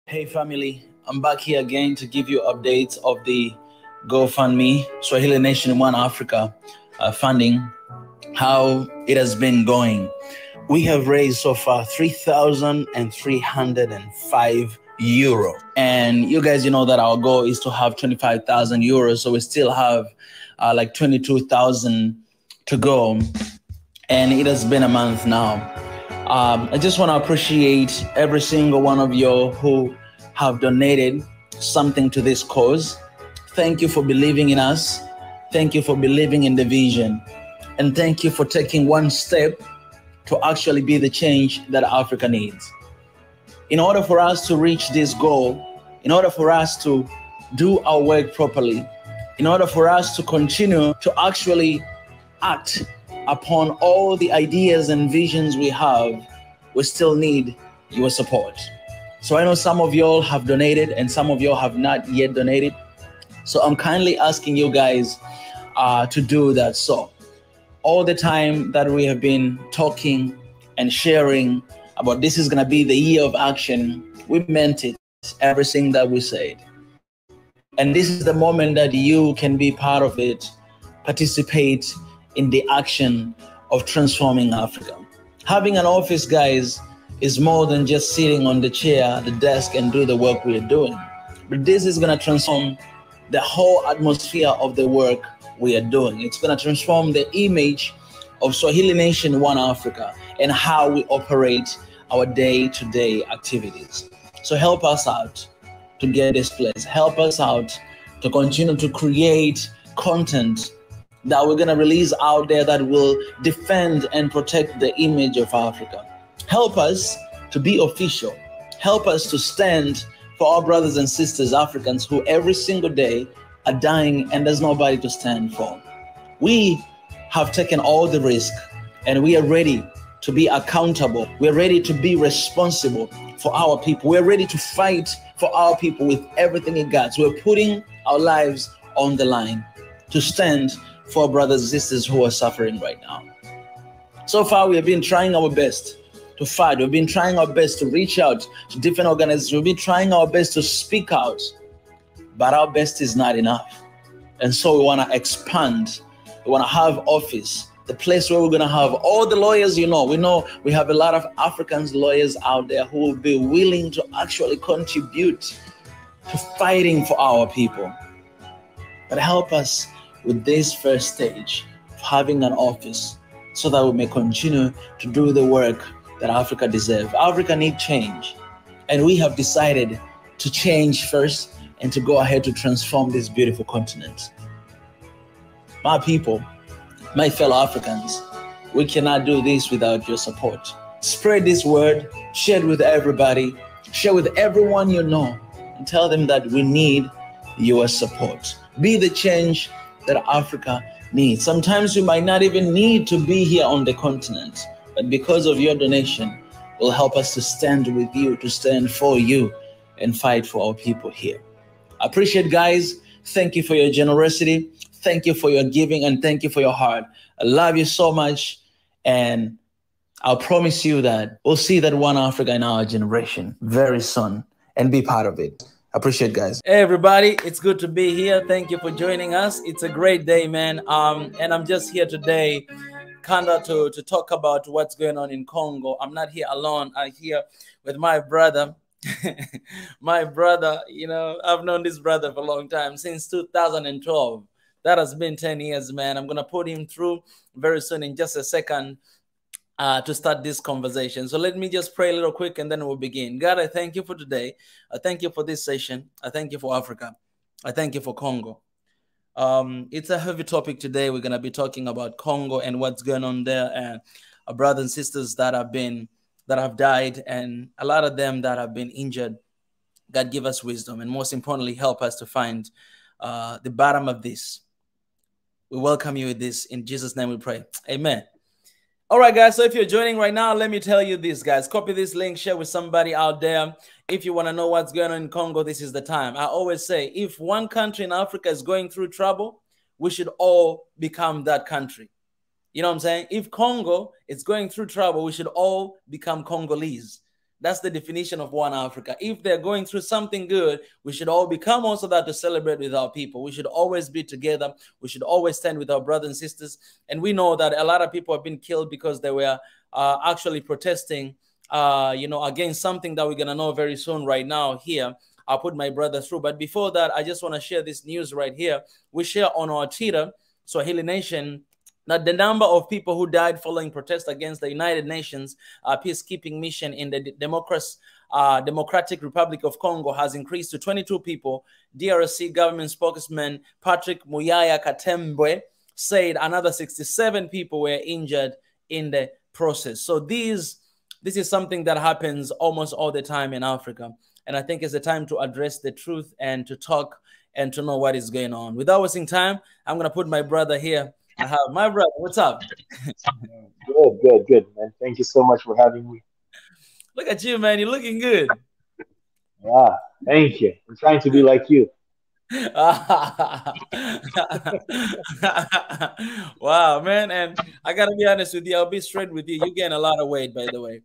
Hey family, I'm back here again to give you updates of the GoFundMe Swahili Nation One Africa funding, how it has been going. We have raised so far 3,305 euro. And you guys, you know that our goal is to have 25,000 euros. So we still have like 22,000 to go. And it has been a month now. I just want to appreciate every single one of you who have donated something to this cause. Thank you for believing in us. Thank you for believing in the vision. And thank you for taking one step to actually be the change that Africa needs. In order for us to reach this goal, in order for us to do our work properly, in order for us to continue to actually act upon all the ideas and visions we have, we still need your support. So I know some of y'all have donated and some of y'all have not yet donated. So I'm kindly asking you guys to do that. So all the time that we have been talking and sharing about this is going to be the year of action, we meant it, everything that we said. And this is the moment that you can be part of it, participate in the action of transforming Africa. Having an office, guys, is more than just sitting on the chair, the desk, and do the work we are doing. But this is going to transform the whole atmosphere of the work we are doing. It's going to transform the image of Swahili Nation One Africa and how we operate our day-to-day activities. So help us out to get this place. Help us out to continue to create content that we're going to release out there that will defend and protect the image of Africa. Help us to be official. Help us to stand for our brothers and sisters, Africans, who every single day are dying and there's nobody to stand for. We have taken all the risk and we are ready to be accountable. We're ready to be responsible for our people. We're ready to fight for our people with everything it got. We're putting our lives on the line to stand for our brothers and sisters who are suffering right now. So far, we have been trying our best to fight. We've been trying our best to reach out to different organizations. We've been trying our best to speak out, but our best is not enough. And so we want to expand. We want to have office, the place where we're going to have all the lawyers, we know we have a lot of African lawyers out there who will be willing to actually contribute to fighting for our people. But help us with this first stage of having an office so that we may continue to do the work that Africa deserves. Africa needs change. And we have decided to change first and to go ahead to transform this beautiful continent. My people, my fellow Africans, we cannot do this without your support. Spread this word, share it with everybody, share with everyone you know, and tell them that we need your support. Be the change that Africa needs. Sometimes we might not even need to be here on the continent, but because of your donation, will help us to stand with you, to stand for you, and fight for our people here. I appreciate, guys. Thank you for your generosity. Thank you for your giving, and thank you for your heart. I love you so much, and I'll promise you that we'll see that one Africa in our generation very soon, and be part of it. Appreciate, guys. Hey everybody, it's good to be here. Thank you for joining us. It's a great day, man. And I'm just here today kind of to talk about what's going on in Congo. I'm not here alone. I'm here with my brother. My brother, I've known this brother for a long time, since 2012. That has been 10 years, man. I'm going to put him through very soon in just a second to start this conversation. So let me just pray a little quick and then we'll begin. God, I thank you for today. I thank you for this session. I thank you for Africa. I thank you for Congo. It's a heavy topic today. We're going to be talking about Congo and what's going on there, and our brothers and sisters that have died, and a lot of them that have been injured. God, give us wisdom, and most importantly, help us to find the bottom of this. We welcome you with this. In Jesus' name we pray. Amen. All right, guys. So if you're joining right now, let me tell you this, guys. Copy this link, share with somebody out there. If you want to know what's going on in Congo, this is the time. I always say, if one country in Africa is going through trouble, we should all become that country. You know what I'm saying? If Congo is going through trouble, we should all become Congolese. That's the definition of one Africa. If they're going through something good, we should all become also that to celebrate with our people. We should always be together. We should always stand with our brothers and sisters. And we know that a lot of people have been killed because they were actually protesting, against something that we're going to know very soon right now here. I'll put my brother through. But before that, I just want to share this news right here. We share on our Twitter, Swahili Nation, that the number of people who died following protests against the United Nations peacekeeping mission in the Democratic Republic of Congo has increased to 22 people. DRC government spokesman Patrick Muyaya Katembwe said another 67 people were injured in the process. So this is something that happens almost all the time in Africa. And I think it's a time to address the truth and to talk and to know what is going on. Without wasting time, I'm going to put my brother here. I have my brother. What's up? Good, man. Thank you so much for having me. Look at you, man. You're looking good. Yeah, thank you. I'm trying to be like you. Wow, man. And I got to be honest with you. I'll be straight with you. You gain a lot of weight, by the way.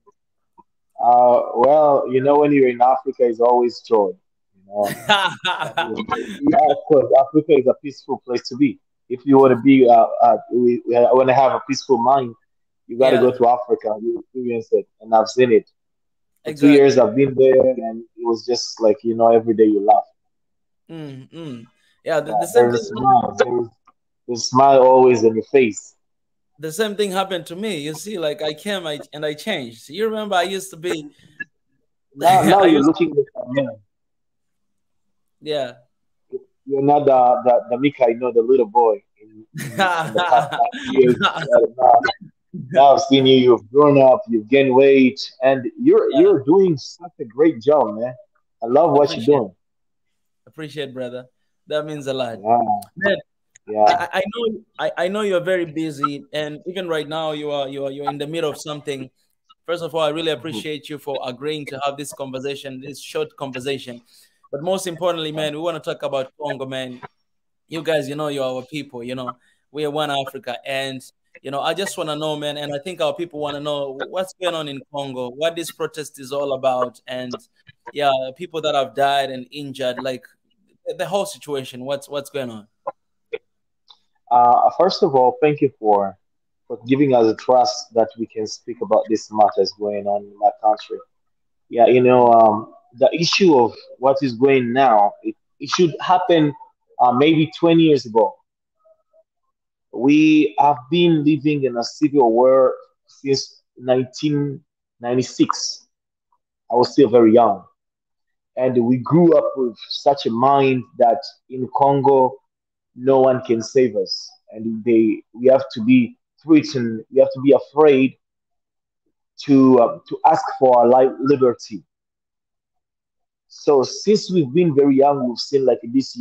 Well, when you're in Africa, it's always joy. You know, yeah, of course, Africa is a peaceful place to be. If you want to be, we want to have a peaceful mind, you got to go Yeah, to Africa. You experience it, and I've seen it. For 2 years, exactly. I've been there, and it was just like every day you laugh. Mm, mm. Yeah, Yeah, there's a smile. There's a smile always on your face. the same thing happened to me. You see, like I came and I changed. You remember I used to be, Now I you're used, looking like a man. yeah. You're not the Mika, the little boy in the past 5 years. Now I've seen you. You've grown up. You've gained weight, and Yeah, you're doing such a great job, man. I love what you're appreciate doing. appreciate, brother. That means a lot. Yeah, Man, yeah. I know you're very busy, and even right now you're in the middle of something. First of all, I really Mhm. appreciate you for agreeing to have this conversation, this short conversation. But most importantly, man, we want to talk about Congo, man. You guys, you're our people. We are one Africa, and I just want to know, man, and I think our people want to know what's going on in Congo, what this protest is all about, and yeah, people that have died and injured, like the whole situation. What's going on? First of all, thank you for giving us a trust that we can speak about these matters going on in my country. Yeah, the issue of what is going now, it should happen maybe 20 years ago. We have been living in a civil war since 1996. I was still very young. And we grew up with such a mind that in Congo, no one can save us. And we have to be threatened, we have to be afraid to ask for our liberty. So since we've been very young, we've seen like this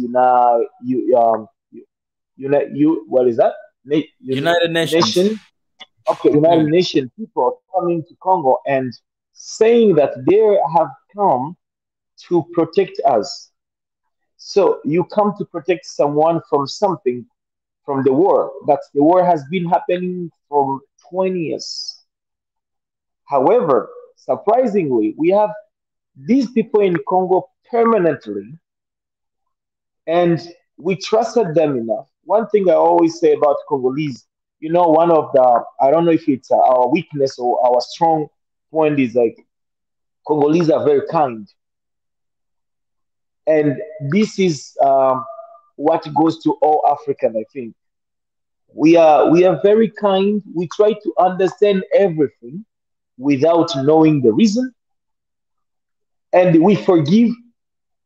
what is that? United Nations. Nation, okay, United Mm, Nation people coming to Congo and saying that they have come to protect us. So you come to protect someone from something, from the war, but the war has been happening for 20 years. However, surprisingly, we have these people in Congo permanently, and we trusted them enough. One thing I always say about Congolese, one of I don't know if it's our weakness or our strong point is like Congolese are very kind. And this is what goes to all African, I think. We are very kind. We try to understand everything without knowing the reason, and we forgive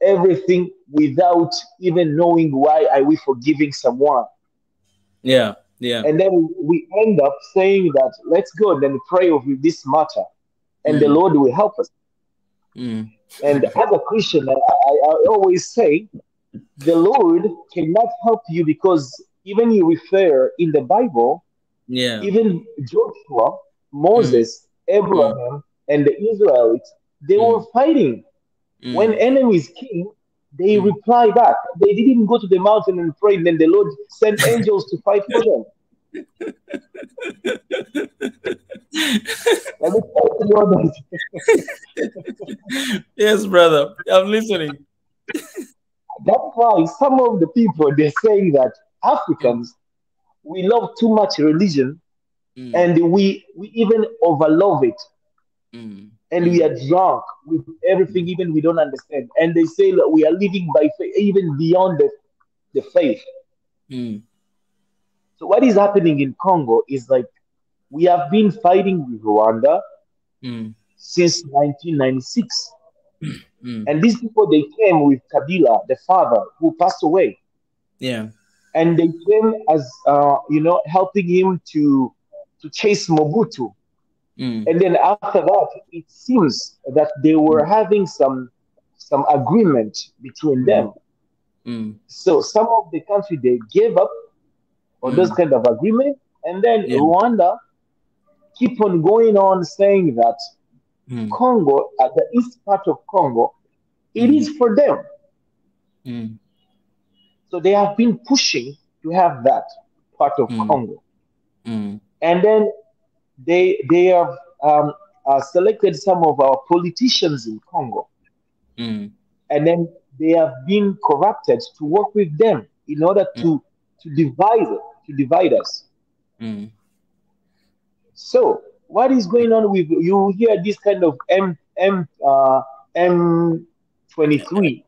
everything without even knowing why are we forgiving someone. yeah, yeah. And then we end up saying that let's go and then pray over this matter, and the Mm, Lord will help us. mm. And as a Christian, I always say the Lord cannot help you because even you refer in the Bible, Yeah. even Joshua, Mm, Moses, mm, Abraham, and the Israelites, they were mm, fighting. When mm, enemies came, they mm. reply back. They didn't go to the mountain and pray, and then the Lord sent angels to fight for them. Let me tell you honest. Yes, brother. I'm listening. That's why some of the people they're saying that Mm, Africans we love too much religion mm, and we even overlove it mm, and we mm, are drunk with everything mm, even we don't understand and they say that we are living by faith even beyond the faith. mm, So what is happening in Congo is like we have been fighting with Rwanda mm, since 1996. mm. And these people, they came with Kabila, the father who passed away. Yeah. And they came as, helping him to chase Mobutu. Mm, And then after that, it seems that they were mm, having some agreement between mm, them. mm, So some of the country, they gave up on those mm. kind of agreement. And then Yeah. Rwanda keep on going on saying that Mm, Congo, at the east part of Congo, it mm, is for them. mm, So they have been pushing to have that part of mm, Congo. mm, And then they have selected some of our politicians in Congo. mm, And then they have been corrupted to work with them in order mm, to divide us. mm. So what is going on with you hear this kind of M23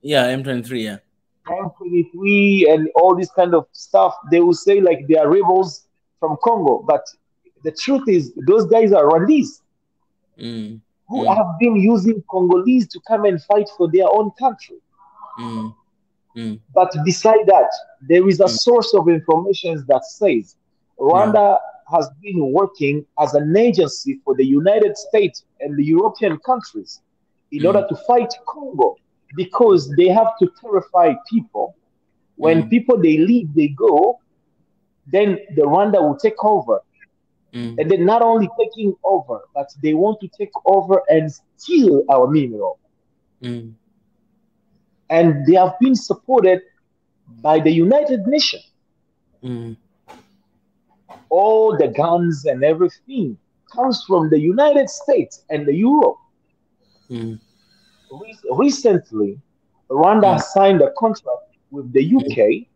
Yeah, M23. Yeah. M23 and all this kind of stuff, they will say like they are rebels from Congo. But the truth is, those guys are Rwandese Mm, who mm, have been using Congolese to come and fight for their own country. mm, mm, But beside that, there is a mm. source of information that says Yeah. Rwanda has been working as an agency for the United States and the European countries in order Mm, to fight Congo because they have to terrify people. When mm, people they leave, they go, then the Rwanda will take over. mm, And then not only taking over, but they want to take over and steal our mineral. mm, And they have been supported by the United Nations. mm, All the guns and everything comes from the United States and the Europe. mm, Recently, Rwanda mm, signed a contract with the mm, UK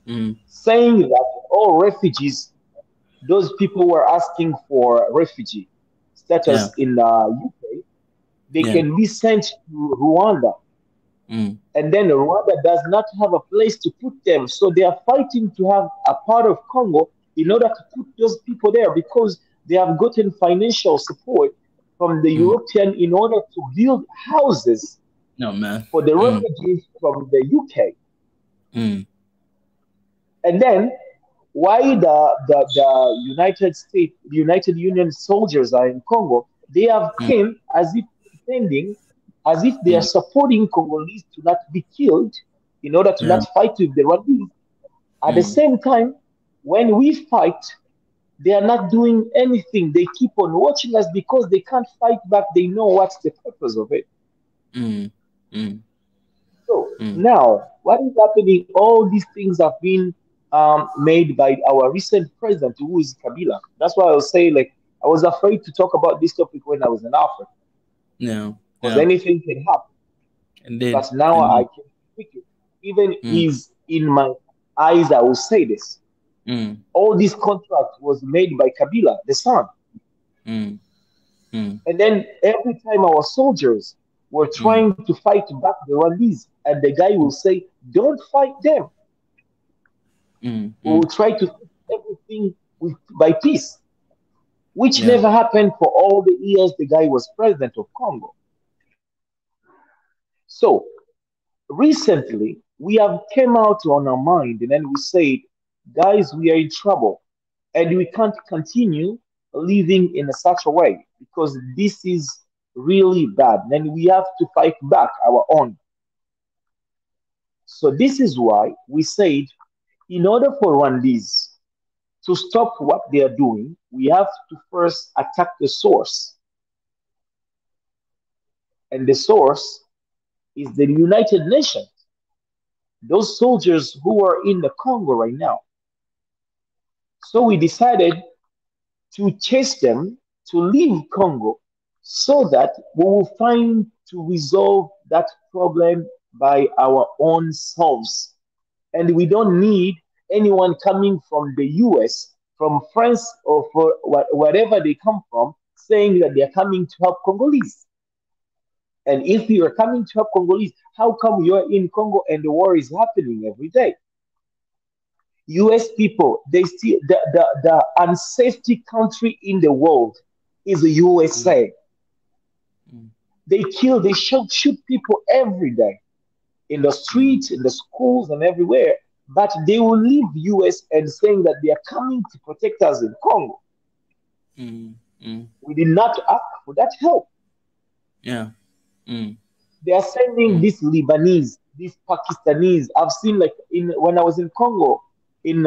mm. saying that all refugees, those people who are asking for refugee Yeah. status in UK, they Yeah. can be sent to Rwanda. Mm, And then Rwanda does not have a place to put them. So they are fighting to have a part of Congo in order to put those people there because they have gotten financial support from the mm. European in order to build houses No, man. for the Mm, refugees from the UK. mm, And then why the United States, the United Union soldiers are in Congo, they have mm, came as if pretending as if they are mm. supporting Congolese to not be killed in order to Yeah. not fight with the Rwandese. At the Mm, same time, when we fight, they are not doing anything. They keep on watching us because they can't fight back. They know what's the purpose of it. mm, mm, So mm, now, what is happening? All these things have been made by our recent president, who is Kabila. That's why I was saying, like, I was afraid to talk about this topic when I was in Africa yeah. because Yeah. anything can happen. Indeed. But now I Indeed. can speak it. Even Mm, is in my eyes, I will say this. mm, All this contract was made by Kabila, the son. mm, mm, And then every time our soldiers were mm, trying to fight back the Rwandese, and the guy will say, "Don't fight them. mm, We mm. will try to fix everything by peace," which Yeah. never happened for all the years the guy was president of Congo. So recently, we have came out on our mind and then we said, guys, we are in trouble and we can't continue living in such a way because this is really bad. And we have to fight back our own. So this is why we said, in order for Rwandese to stop what they are doing, we have to first attack the source. And the source is the United Nations. Those soldiers who are in the Congo right now, So we decided to chase them to leave Congo so that we will find to resolve that problem by our own selves. And we don't need anyone coming from the US, from France, or for wherever they come from, saying that they are coming to help Congolese. And if you are coming to help Congolese, how come you're in Congo and the war is happening every day? US people, they still the unsafety country in the world is the mm, USA. mm, They kill, they shoot people every day in the mm, streets, in the schools, and everywhere. But they will leave US and saying that they are coming to protect us in Congo. mm, mm. We did not ask for that help. Yeah. Mm, They are sending mm, these Lebanese, these Pakistanis. I've seen like in when I was in Congo in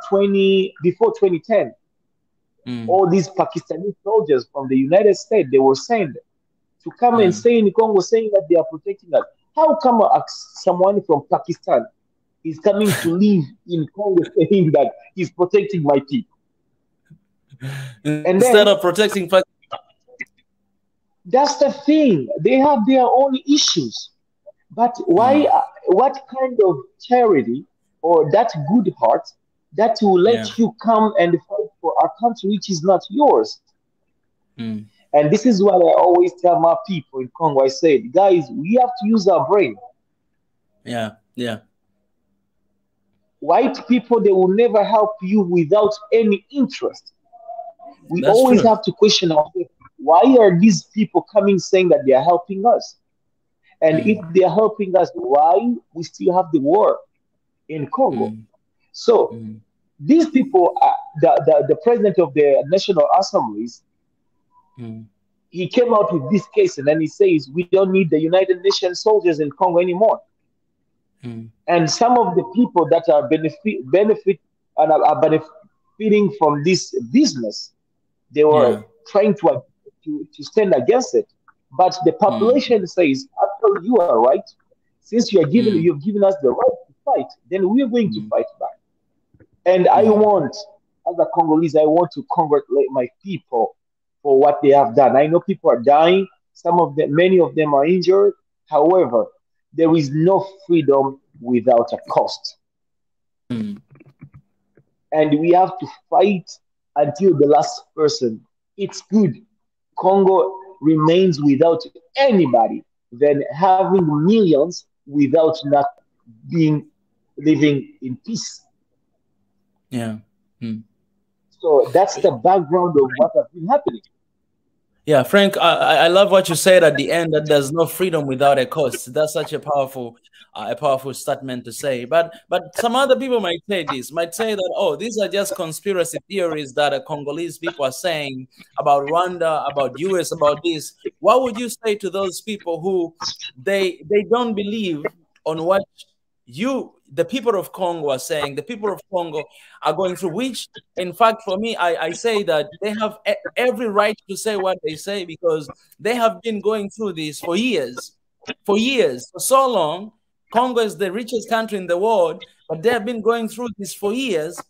20 before 2010, mm, all these Pakistani soldiers from the United States they were sent to come and mm. stay in Congo, saying that they are protecting us. How come someone from Pakistan is coming to live in Congo, saying that he's protecting my people? And Instead of then protecting that's the thing; they have their own issues. But why? mm, What kind of charity or that good heart that will yeah. let you come and fight for a country which is not yours? Mm, And this is what I always tell my people in Congo. I said, guys, we have to use our brain. yeah. Yeah. White people, they will never help you without any interest. We That's always true. have to question ourselves, why are these people coming saying that they are helping us? And if Mm, they are helping us, why we still have the war in Congo? mm, So mm, these people, the president of the National Assemblies, mm, he came out with this case and then he says, we don't need the United Nations soldiers in Congo anymore. mm. And some of the people that are benefit and are benefiting from this business, they were Yeah. trying to stand against it. But the Mm, population says, actually, you are right. Since mm, you've given us the right to fight, then we are going to mm, fight back. And I mm. want, as a Congolese, I want to congratulate my people for what they have done. I know people are dying. Some of them, many of them are injured. However, there is no freedom without a cost. Mm. And we have to fight until the last person. It's good. Congo remains without anybody than having millions without not being living in peace. Yeah. Mm. So that's the background of what has been happening. Yeah, Frank, I love what you said at the end that there's no freedom without a cost. That's such a powerful statement to say. But some other people might say this, might say that, oh, these are just conspiracy theories that Congolese people are saying about Rwanda, about US, about this. What would you say to those people who they don't believe on what the people of Congo are saying? The people of Congo are going through, which in fact, for me, I say that they have every right to say what they say because they have been going through this for years, for so long. Congo is the richest country in the world, but they have been going through this for years.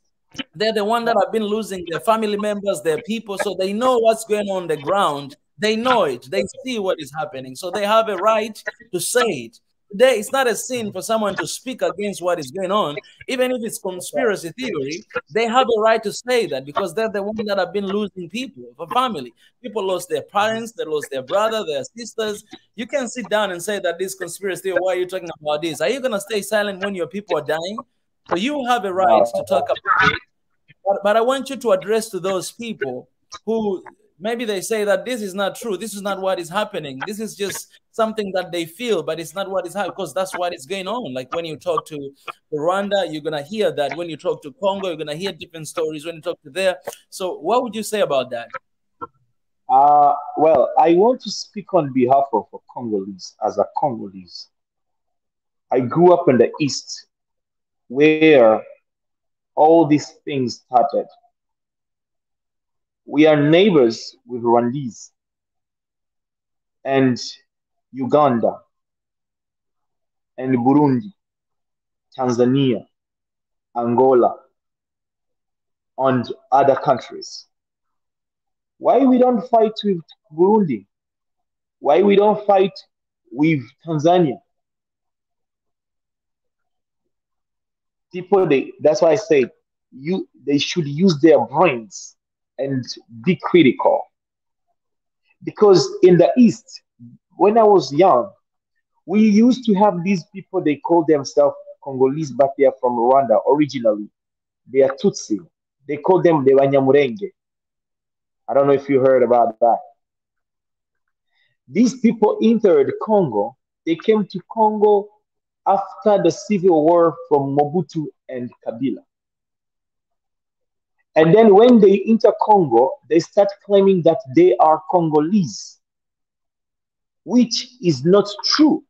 They're the one that have been losing their family members, their people, so they know what's going on the ground. They know it. They see what is happening, so they have a right to say it. It's not a sin for someone to speak against what is going on, even if it's conspiracy theory. They have a right to say that because they're the one that have been losing people, for family. People lost their parents, they lost their brother, their sisters. You can sit down and say that this conspiracy theory. Why are you talking about this? Are you gonna stay silent when your people are dying? So you have a right to talk No, about it. But I want you to address to those people who maybe they say that this is not true. This is not what is happening. This is just something that they feel, but it's not what is happening because that's what is going on. Like when you talk to Rwanda, you're going to hear that. When you talk to Congo, you're going to hear different stories. When you talk to there. So what would you say about that? well, I want to speak on behalf of a Congolese as a Congolese. I grew up in the East where all these things started. We are neighbors with Rwandese and Uganda and Burundi, Tanzania, Angola, on other countries. Why we don't fight with Burundi? Why we don't fight with Tanzania? People, that's why I say they should use their brains and be critical. Because in the East, when I was young, we used to have these people, they call themselves Congolese, but they are from Rwanda originally. They are Tutsi. They call them the Banyamurenge. I don't know if you heard about that. These people entered Congo. They came to Congo after the civil war from Mobutu and Kabila. And then when they enter Congo, they start claiming that they are Congolese, which is not true.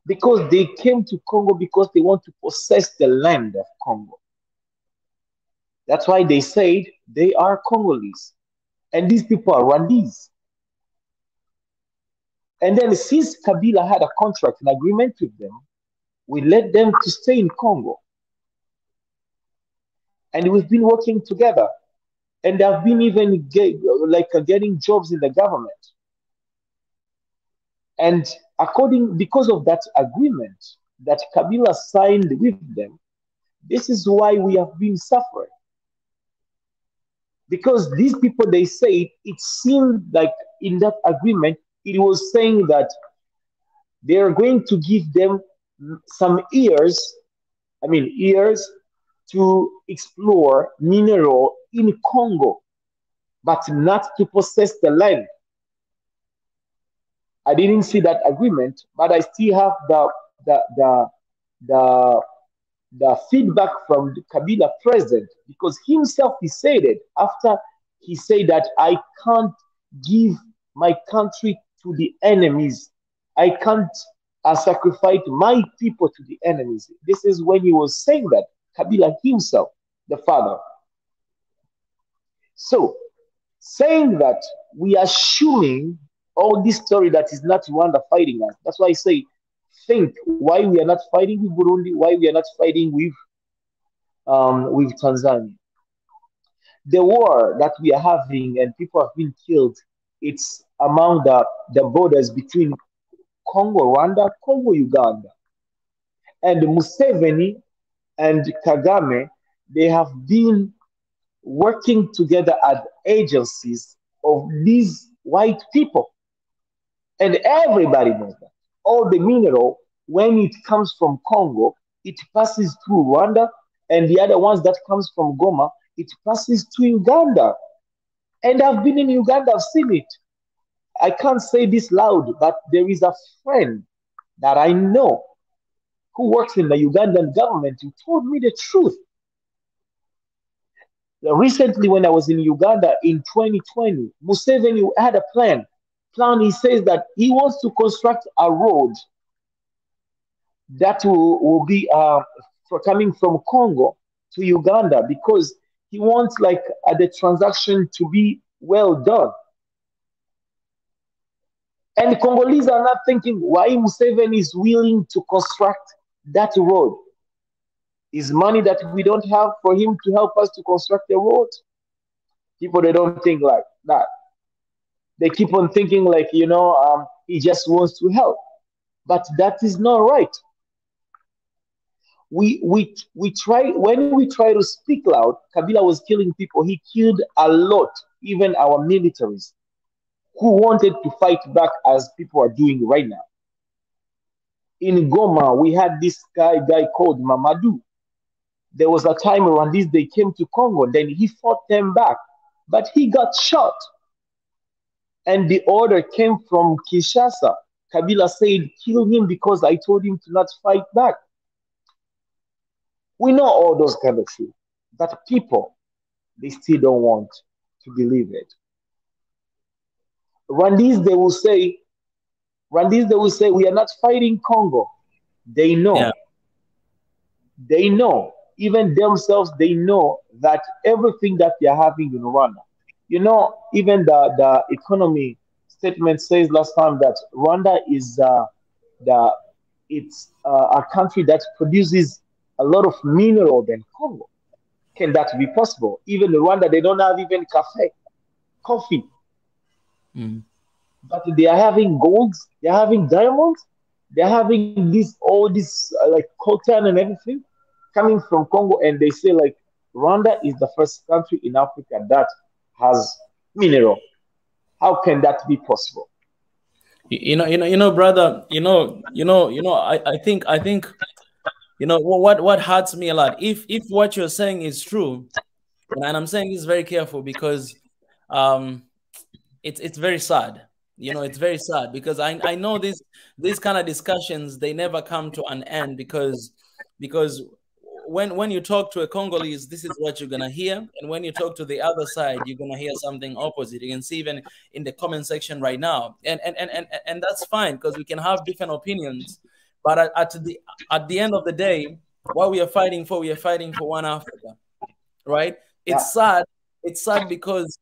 Because they came to Congo because they want to possess the land of Congo. That's why they said they are Congolese. And these people are Rwandese. And then since Kabila had a contract, an agreement with them, we let them to stay in Congo. And we've been working together. And they've been even getting jobs in the government. And because of that agreement that Kabila signed with them, this is why we have been suffering. Because these people, they say, it seemed like in that agreement, it was saying that they are going to give them some years to explore mineral in Congo, but not to possess the land. I didn't see that agreement, but I still have the feedback from the Kabila president, because himself, he said it after he said that I can't give my country to the enemies. I can't sacrifice my people to the enemies. This is when he was saying that, Kabila himself, the father. So, saying that we are assuming all this story that is not Rwanda fighting us. That's why I say, think why we are not fighting with Burundi, why we are not fighting with Tanzania. The war that we are having and people have been killed, it's among the borders between Congo, Rwanda, Congo, Uganda. And Museveni and Kagame, they have been working together as agencies of these white people. And everybody knows that. All the mineral, when it comes from Congo, it passes through Rwanda, and the other ones that comes from Goma, it passes to Uganda. And I've been in Uganda, I've seen it. I can't say this loud, but there is a friend that I know who works in the Ugandan government who told me the truth. Recently, when I was in Uganda in 2020, Museveni had a plan. He says that he wants to construct a road that will be for coming from Congo to Uganda, because he wants the transaction to be well done. And Congolese are not thinking why Museveni is willing to construct that road. Is money that we don't have for him to help us to construct the road? People, they don't think like that. They keep on thinking he just wants to help. But that is not right. We try, when we try to speak loud, Kabila was killing people. He killed a lot, even our militaries, who wanted to fight back as people are doing right now. In Goma, we had this guy called Mamadou. There was a time around this, they came to Congo, then he fought them back, but he got shot. And the order came from Kinshasa. Kabila said, kill him because I told him to not fight back. We know all those kind of things, but people, they still don't want to believe it. Rwandese, they will say, we are not fighting Congo. They know. Yeah. They know. Even themselves, they know that everything that they are having in Rwanda. Even the economy statement says last time that Rwanda is a country that produces a lot of mineral than Congo. can that be possible? Even Rwanda, they don't have even coffee, mm, but they are having golds, they're having diamonds, they're having this all this like coltan and everything coming from Congo, and they say like Rwanda is the first country in Africa that has mineral. How can that be possible? brother. I think what hurts me a lot. If what you're saying is true, and I'm saying this very careful because um it's very sad. It's very sad because I know these kind of discussions, they never come to an end because when you talk to a Congolese, this is what you're gonna hear, and when you talk to the other side, you're gonna hear something opposite. You can see even in the comment section right now, and that's fine because we can have different opinions, but at the end of the day, what we are fighting for one Africa, right? Yeah, It's sad. It's sad because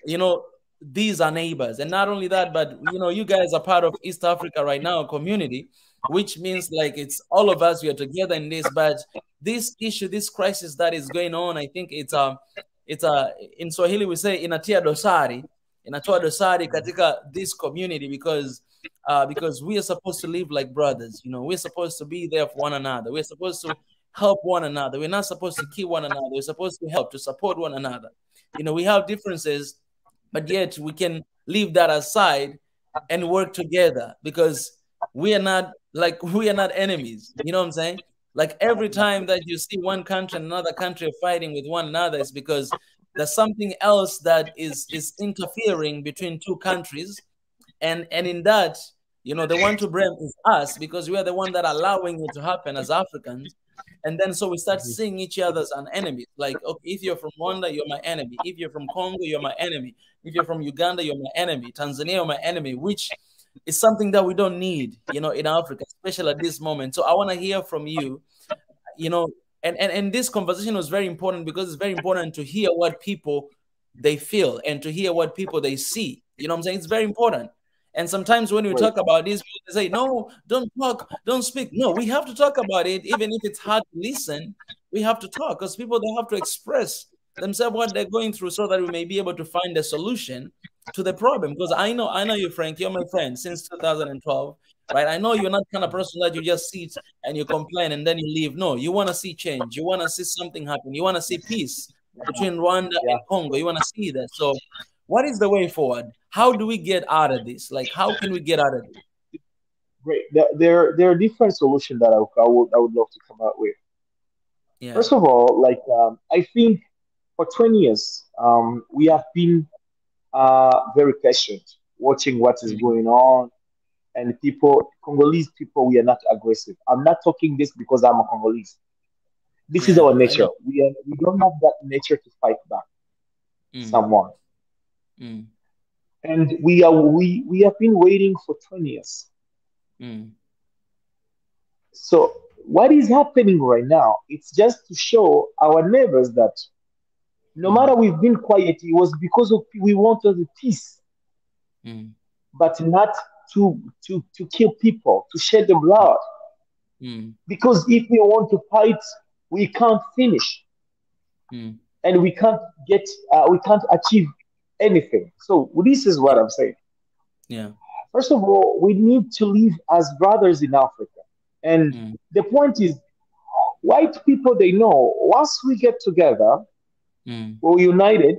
you know these are neighbors, and not only that, but you guys are part of East Africa right now community, which means like it's all of us, we are together in this. But this issue, this crisis that is going on, I think it's in Swahili we say inatoa dosari katika this community because we are supposed to live like brothers. We're supposed to be there for one another. We're supposed to help one another. We're not supposed to kill one another. We're supposed to help, to support one another. We have differences, but yet we can leave that aside and work together because we are not enemies. You know what I'm saying? Like every yeah, time that you see one country and another country fighting with one another, it's because there's something else that is interfering between two countries, and in that, the one to blame is us because we are the one that are allowing it to happen as Africans. And then so we start mhm, seeing each other as an enemy. Like, okay, if you're from Rwanda, you're my enemy. If you're from Congo, you're my enemy. If you're from Uganda, you're my enemy. Tanzania, you're my enemy, which is something that we don't need, in Africa, especially at this moment. So I want to hear from you, you know, and this conversation was very important because it's very important to hear what people they feel and to hear what people they see. You know what I'm saying? It's very important. And sometimes when we great. talk about this, people say, no, don't talk, don't speak. No, we have to talk about it, even if it's hard to listen. We have to talk because people they have to express themselves what they're going through so that we may be able to find a solution to the problem. Because I know you, Frank, you're my friend since 2012, right? I know you're not the kind of person that you just sit and you complain and then you leave. No, you want to see change. You want to see something happen. You want to see peace Yeah, between Rwanda and yeah, Congo. You want to see that. So, what is the way forward? How do we get out of this? Like, how can we get out of this? great. There are different solutions that I would love to come out with. Yeah, First of all, like I think for 20 years, we have been very patient, watching what is mm, going on, and Congolese people, we are not aggressive. I'm not talking this because I'm a Congolese. This is yeah, our I know. nature. We don't have that nature to fight back Mm, someone, mm, and we have been waiting for 20 years. mm, So what is happening right now? It's just to show our neighbors that no mm, matter we've been quiet, it was because of we wanted the peace, mm, but not to kill people, to shed the blood. mm, Because if we want to fight, we can't finish, mm. and we can't achieve anything. So this is what Yeah, I'm saying. yeah. First of all, we need to live as brothers in Africa. And Mm, the point is, white people they know once we get together, mm, we're united,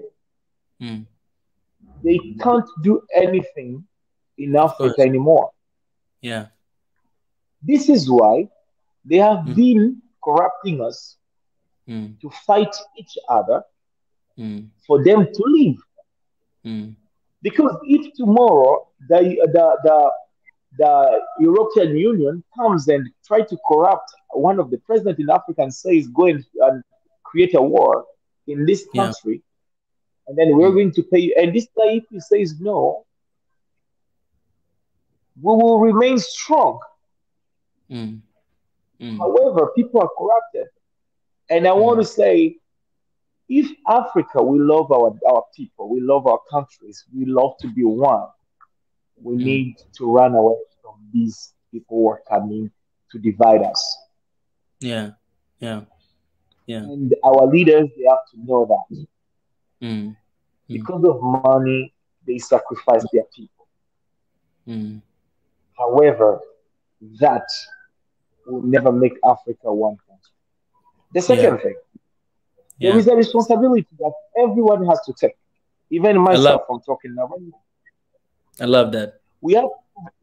mm. they can't do anything in Of Africa course. anymore. Yeah. This is why they have Mm, been corrupting us mm, to fight each other mm, for them to live. mm. Because if tomorrow the European Union comes and try to corrupt one of the president in Africa and says go and create a war in this Yeah. country, and then we're Mm, going to pay you. And this guy, if he says no, we will remain strong. mm, mm, However, people are corrupted. And I want to mm, say, if Africa, we love our people, we love our countries, we love to be one, we mm. need to run away from these people who are coming to divide us. Yeah. Yeah. Yeah. And our leaders, they have to know that Mm. Mm. because of money, they sacrifice their people. Mm. However, that will never make Africa one country. The Yeah. second thing, there Yeah. is a responsibility that everyone has to take. Even I love myself, I'm talking now. I love that. We have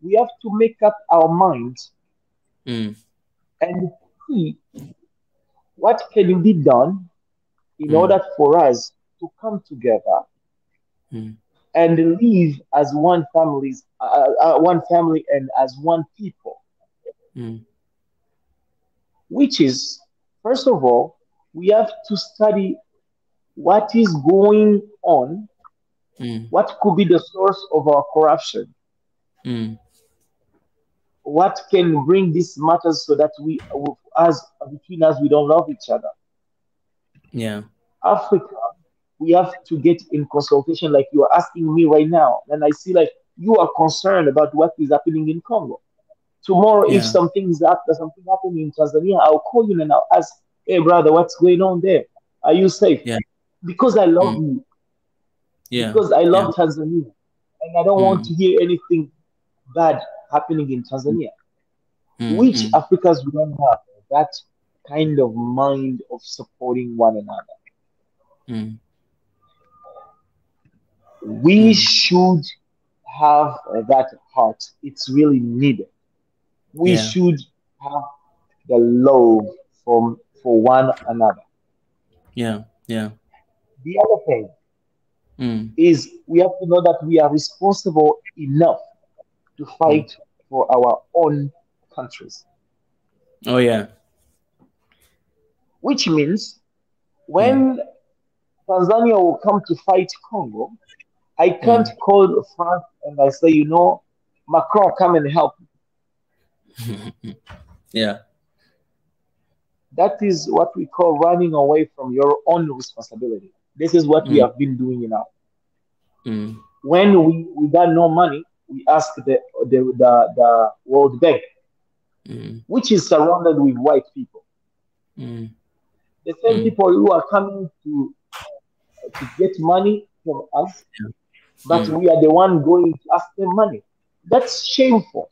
we have to make up our minds Mm. and see what can be done in Mm. order for us to come together Mm. and live as one family and as one people. Mm. Which is, first of all, we have to study what is going on, Mm. what could be the source of our corruption, Mm. what can bring these matters so that as between us, we don't love each other. Yeah. Africa, we have to get in consultation, like you are asking me right now, and I see like you are concerned about what is happening in Congo. Tomorrow, if Yeah. something happening in Tanzania, I'll call you and I'll ask, hey brother, what's going on there? Are you safe? Yeah. Because I love Mm. you, Yeah. because I Yeah. love Tanzania, and I don't want Mm. to hear anything bad happening in Mm. Tanzania. Mm. Which Mm. Africans we don't have that kind of mind of supporting one another. Mm. We Mm. should have that heart. It's really needed. We Yeah. should have the love for one another. Yeah. Yeah. The other thing Mm. is we have to know that we are responsible enough to Mm. fight for our own countries, Oh yeah. which means Mm. when Tanzania will come to fight Congo, I can't Mm. call France and I say, Macron, come and help. Yeah. That is what we call running away from your own responsibility. This is what we Mm. have been doing now. Mm. When we got no money, we ask the World Bank, Mm. which is surrounded with white people. Mm. The same Mm. people who are coming to get money from us, but Mm. we are the one going to ask them money. That's shameful.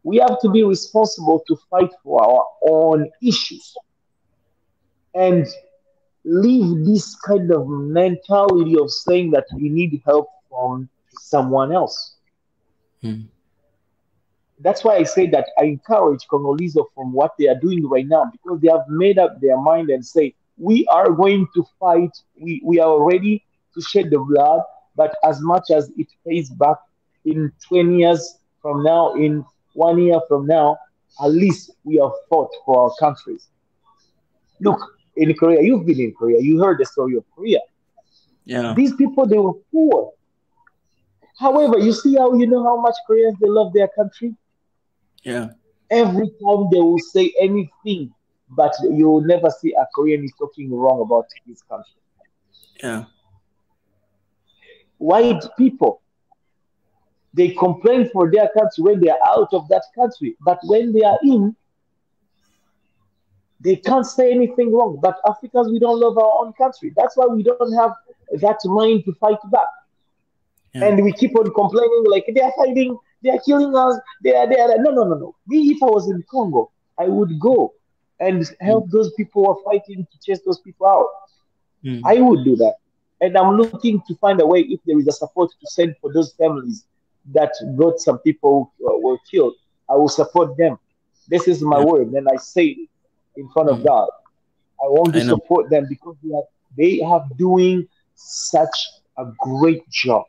We have to be responsible to fight for our own issues and leave this kind of mentality of saying that we need help from someone else. Mm. That's why I say that I encourage Congolese from what they are doing right now because they have made up their mind and say, we are going to fight. We are ready to shed the blood, but as much as it pays back in 20 years from now, in 1 year from now, at least we have fought for our countries. Look, in Korea, you've been in Korea, you heard the story of Korea. Yeah. These people, they were poor. However, you see how you know how much Koreans they love their country? Yeah. Every time they will say anything, but you will never see a Korean is talking wrong about his country. Yeah. White people, they complain for their country when they are out of that country, but when they are in, they can't say anything wrong. But Africans, we don't love our own country. That's why we don't have that mind to fight back. Yeah. And we keep on complaining like they are fighting, they are killing us, they are. No, no, no, no. Me, if I was in Congo, I would go and Mm. help those people who are fighting to chase those people out. Mm. I would do that. And I'm looking to find a way if there is a support to send for those families that got some people who were killed. I will support them. This is my Yeah. word, and I say it in front of Mm. God. I want to I know. support them because they have doing such a great job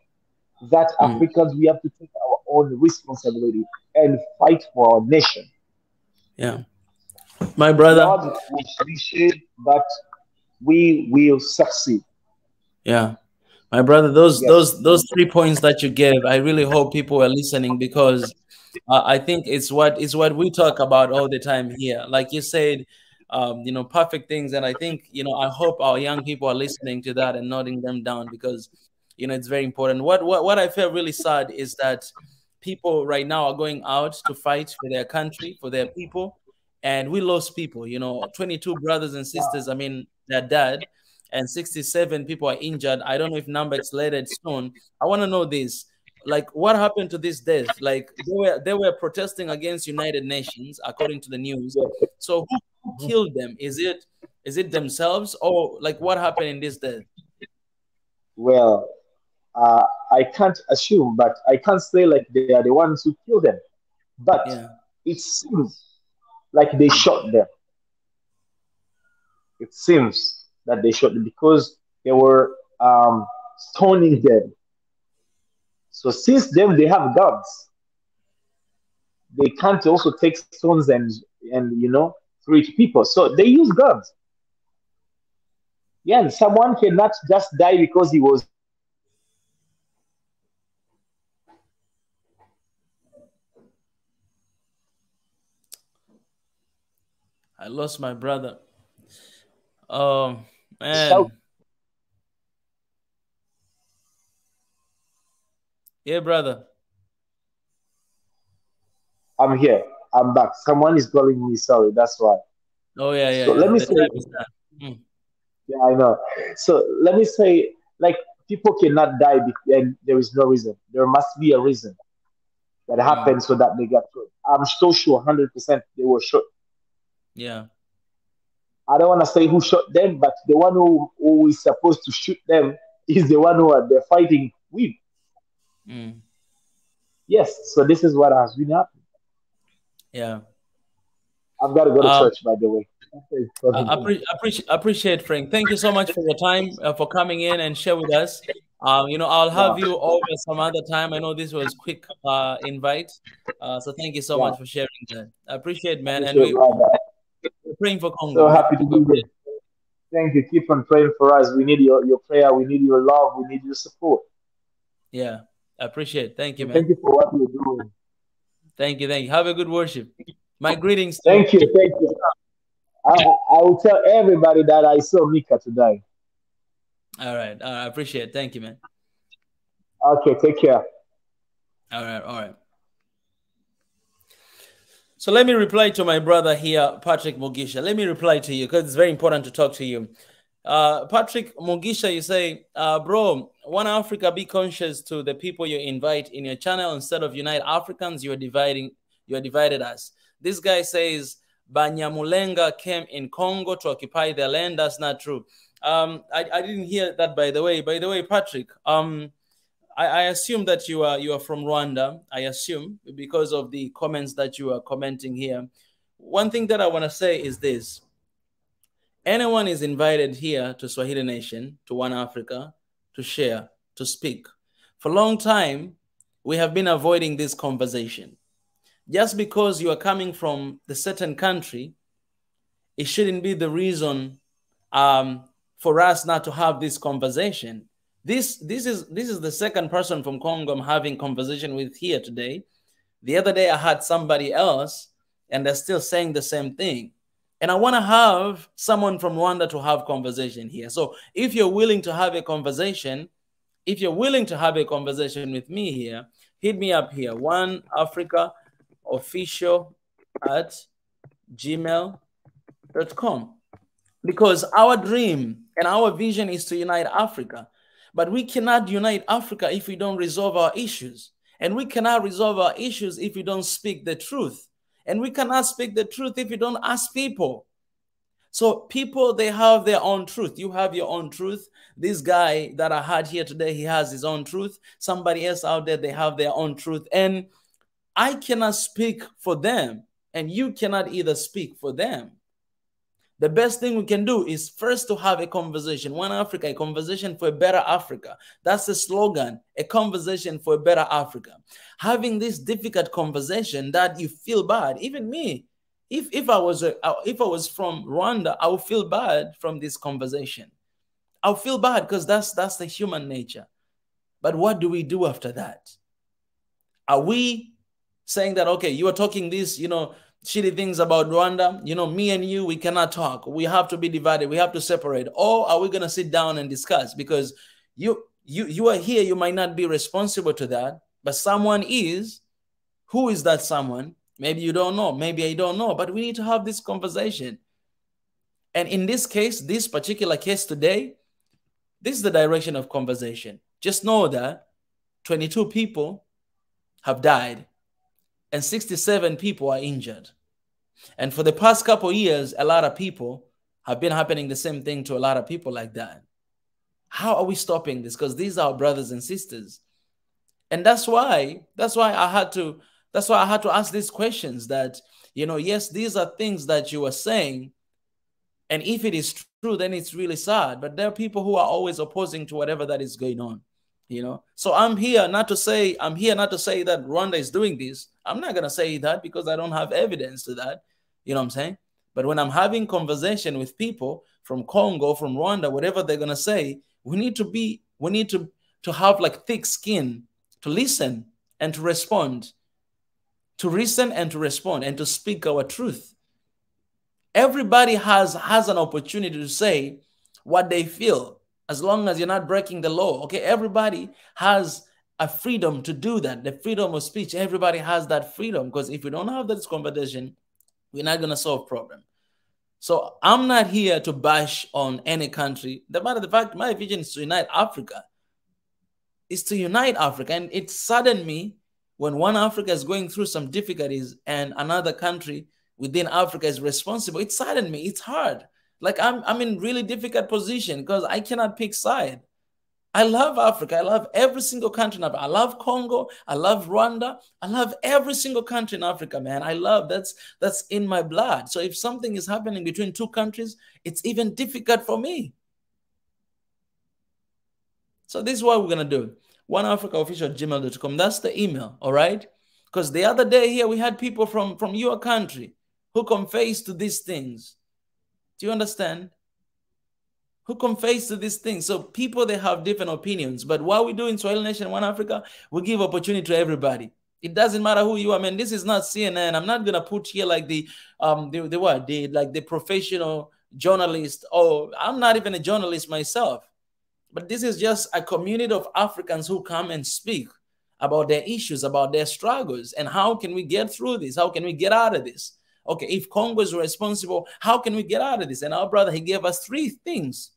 that Mm. Africans, we have to take our own responsibility and fight for our nation. Yeah. My brother. Blood will be shed, but we will succeed. Yeah. My brother, those Yes. those those 3 points that you gave, I really hope people are listening because I think it's what we talk about all the time here. Like you said, perfect things, and I think I hope our young people are listening to that and noting them down because it's very important. What I feel really sad is that people right now are going out to fight for their country, for their people, and we lost people. 22 brothers and sisters. I mean, they're dead, and 67 people are injured. I don't know if number escalated soon. I want to know this. Like, what happened to this death? Like, they were protesting against United Nations, according to the news. Yes. So who killed them? Is it themselves, or like what happened in this death? Well, I can't assume, but I can't say like they are the ones who killed them. But Yeah. it seems like they Mm. shot them. It seems that they shot them because they were stoning them. So since them they have guns, they can't also take stones and throw it to people. So they use guns. Yeah, and someone cannot just die because he was I lost my brother. Oh shouting. man. Yeah, brother. I'm here. I'm back. Someone is calling me. Sorry, that's why. Oh yeah, yeah, So let yeah. me The say, time is done. Mm. yeah, I know. So let me say, like, people cannot die and there is no reason. There must be a reason that Mm. happened so that they got shot. I'm so sure 100% they were shot. Yeah. I don't want to say who shot them, but the one who is supposed to shoot them is the one who they're fighting with. Mm. Yes, so this is what has been happening. Yeah. I've got to go to Um, church, by the way. I appreciate Frank. Thank you so much for your time, for coming in and share with us. I'll Yeah, have you over some other time. I know this was quick invite, so thank you so yeah. much for sharing that. I appreciate, man, and Appreciate brother. we're praying for Congo, So man. happy to God be bless. here. Thank you. Keep on praying for us. We need your prayer. We need your love. We need your support. Yeah, I appreciate. Thank you, So man. thank you for what you're doing. Thank you, thank you. Have a good worship. My greetings to. Thank you. Thank you. I will tell everybody that I saw Mika today. All right, I appreciate. Thank you, man. Okay, take care. All right, all right. So let me reply to my brother here, Patrick Mugisha. Let me reply to you because it's very important to talk to you. Patrick Mugisha, you say, bro, One Africa, be conscious to the people you invite in your channel. Instead of unite Africans, you are divided us. This guy says Banyamulenga came in Congo to occupy their land. That's not true. I didn't hear that, by the way. By the way, Patrick, I assume that you are from Rwanda. I assume because of the comments that you are commenting here. One thing that I want to say is this: anyone is invited here to Swahili Nation, to One Africa, to share, to speak. For a long time, we have been avoiding this conversation. Just because you are coming from the certain country, it shouldn't be the reason um, for us not to have this conversation. This is the second person from Congo I'm having conversation with here today. The other day I had somebody else, and they're still saying the same thing. And I want to have someone from Rwanda to have conversation here. So if you're willing to have a conversation, if you're willing to have a conversation with me here, hit me up here, One Africa Official at gmail.com. Because our dream and our vision is to unite Africa. But we cannot unite Africa if we don't resolve our issues. And we cannot resolve our issues if we don't speak the truth. And we cannot speak the truth if we don't ask people. So people, they have their own truth. You have your own truth. This guy that I had here today, he has his own truth. Somebody else out there, they have their own truth. And I cannot speak for them. And you cannot either speak for them. The best thing we can do is first to have a conversation. One Africa, a conversation for a better Africa. That's the slogan, a conversation for a better Africa. Having this difficult conversation that you feel bad, even me, if I was from Rwanda, I would feel bad from this conversation. I'll feel bad because that's the human nature. But what do we do after that? Are we saying that, okay, you are talking this, shitty things about Rwanda, me and you, we cannot talk. We have to be divided. We have to separate. Or are we going to sit down and discuss? Because you are here, you might not be responsible to that, but someone is. Who is that someone? Maybe you don't know. Maybe I don't know. But we need to have this conversation. And in this case, this particular case today, this is the direction of conversation. Just know that 22 people have died and 67 people are injured. And for the past couple of years, a lot of people have been happening the same thing to a lot of people like that. How are we stopping this? Because these are our brothers and sisters. And that's why I had to ask these questions that, yes, these are things that you are saying. And if it is true, then it's really sad. But there are people who are always opposing to whatever that is going on. So I'm here not to say that Rwanda is doing this. I'm not going to say that because I don't have evidence to that. You know what I'm saying? But when I'm having conversation with people from Congo, from Rwanda, whatever they're going to say, we need to have like thick skin to listen and to respond, and to speak our truth. Everybody has an opportunity to say what they feel, as long as you're not breaking the law. Okay, everybody has a freedom to do that. The freedom of speech, everybody has that freedom, because if we don't have this conversation, we're not going to solve problem. So I'm not here to bash on any country. The matter of the fact, my vision is to unite Africa. It's to unite Africa. And it saddened me when one Africa is going through some difficulties and another country within Africa is responsible. It saddened me. It's hard. Like I'm in really difficult position because I cannot pick side. I love Africa. I love every single country in Africa. I love Congo. I love Rwanda. I love every single country in Africa, man. I love that's in my blood. So if something is happening between two countries, it's even difficult for me. So this is what we're gonna do. oneafricaofficial@gmail.com. That's the email, all right? Because the other day here we had people from your country who confess to these things. Do you understand? Who confess to these things. So people, they have different opinions. But what we do in Swahili Nation, One Africa, we give opportunity to everybody. It doesn't matter who you are, man. This is not CNN. I'm not gonna put here like the professional journalist. Oh, I'm not even a journalist myself. But this is just a community of Africans who come and speak about their issues, about their struggles, and how can we get through this? How can we get out of this? Okay, if Congo is responsible, how can we get out of this? And our brother, he gave us 3 things.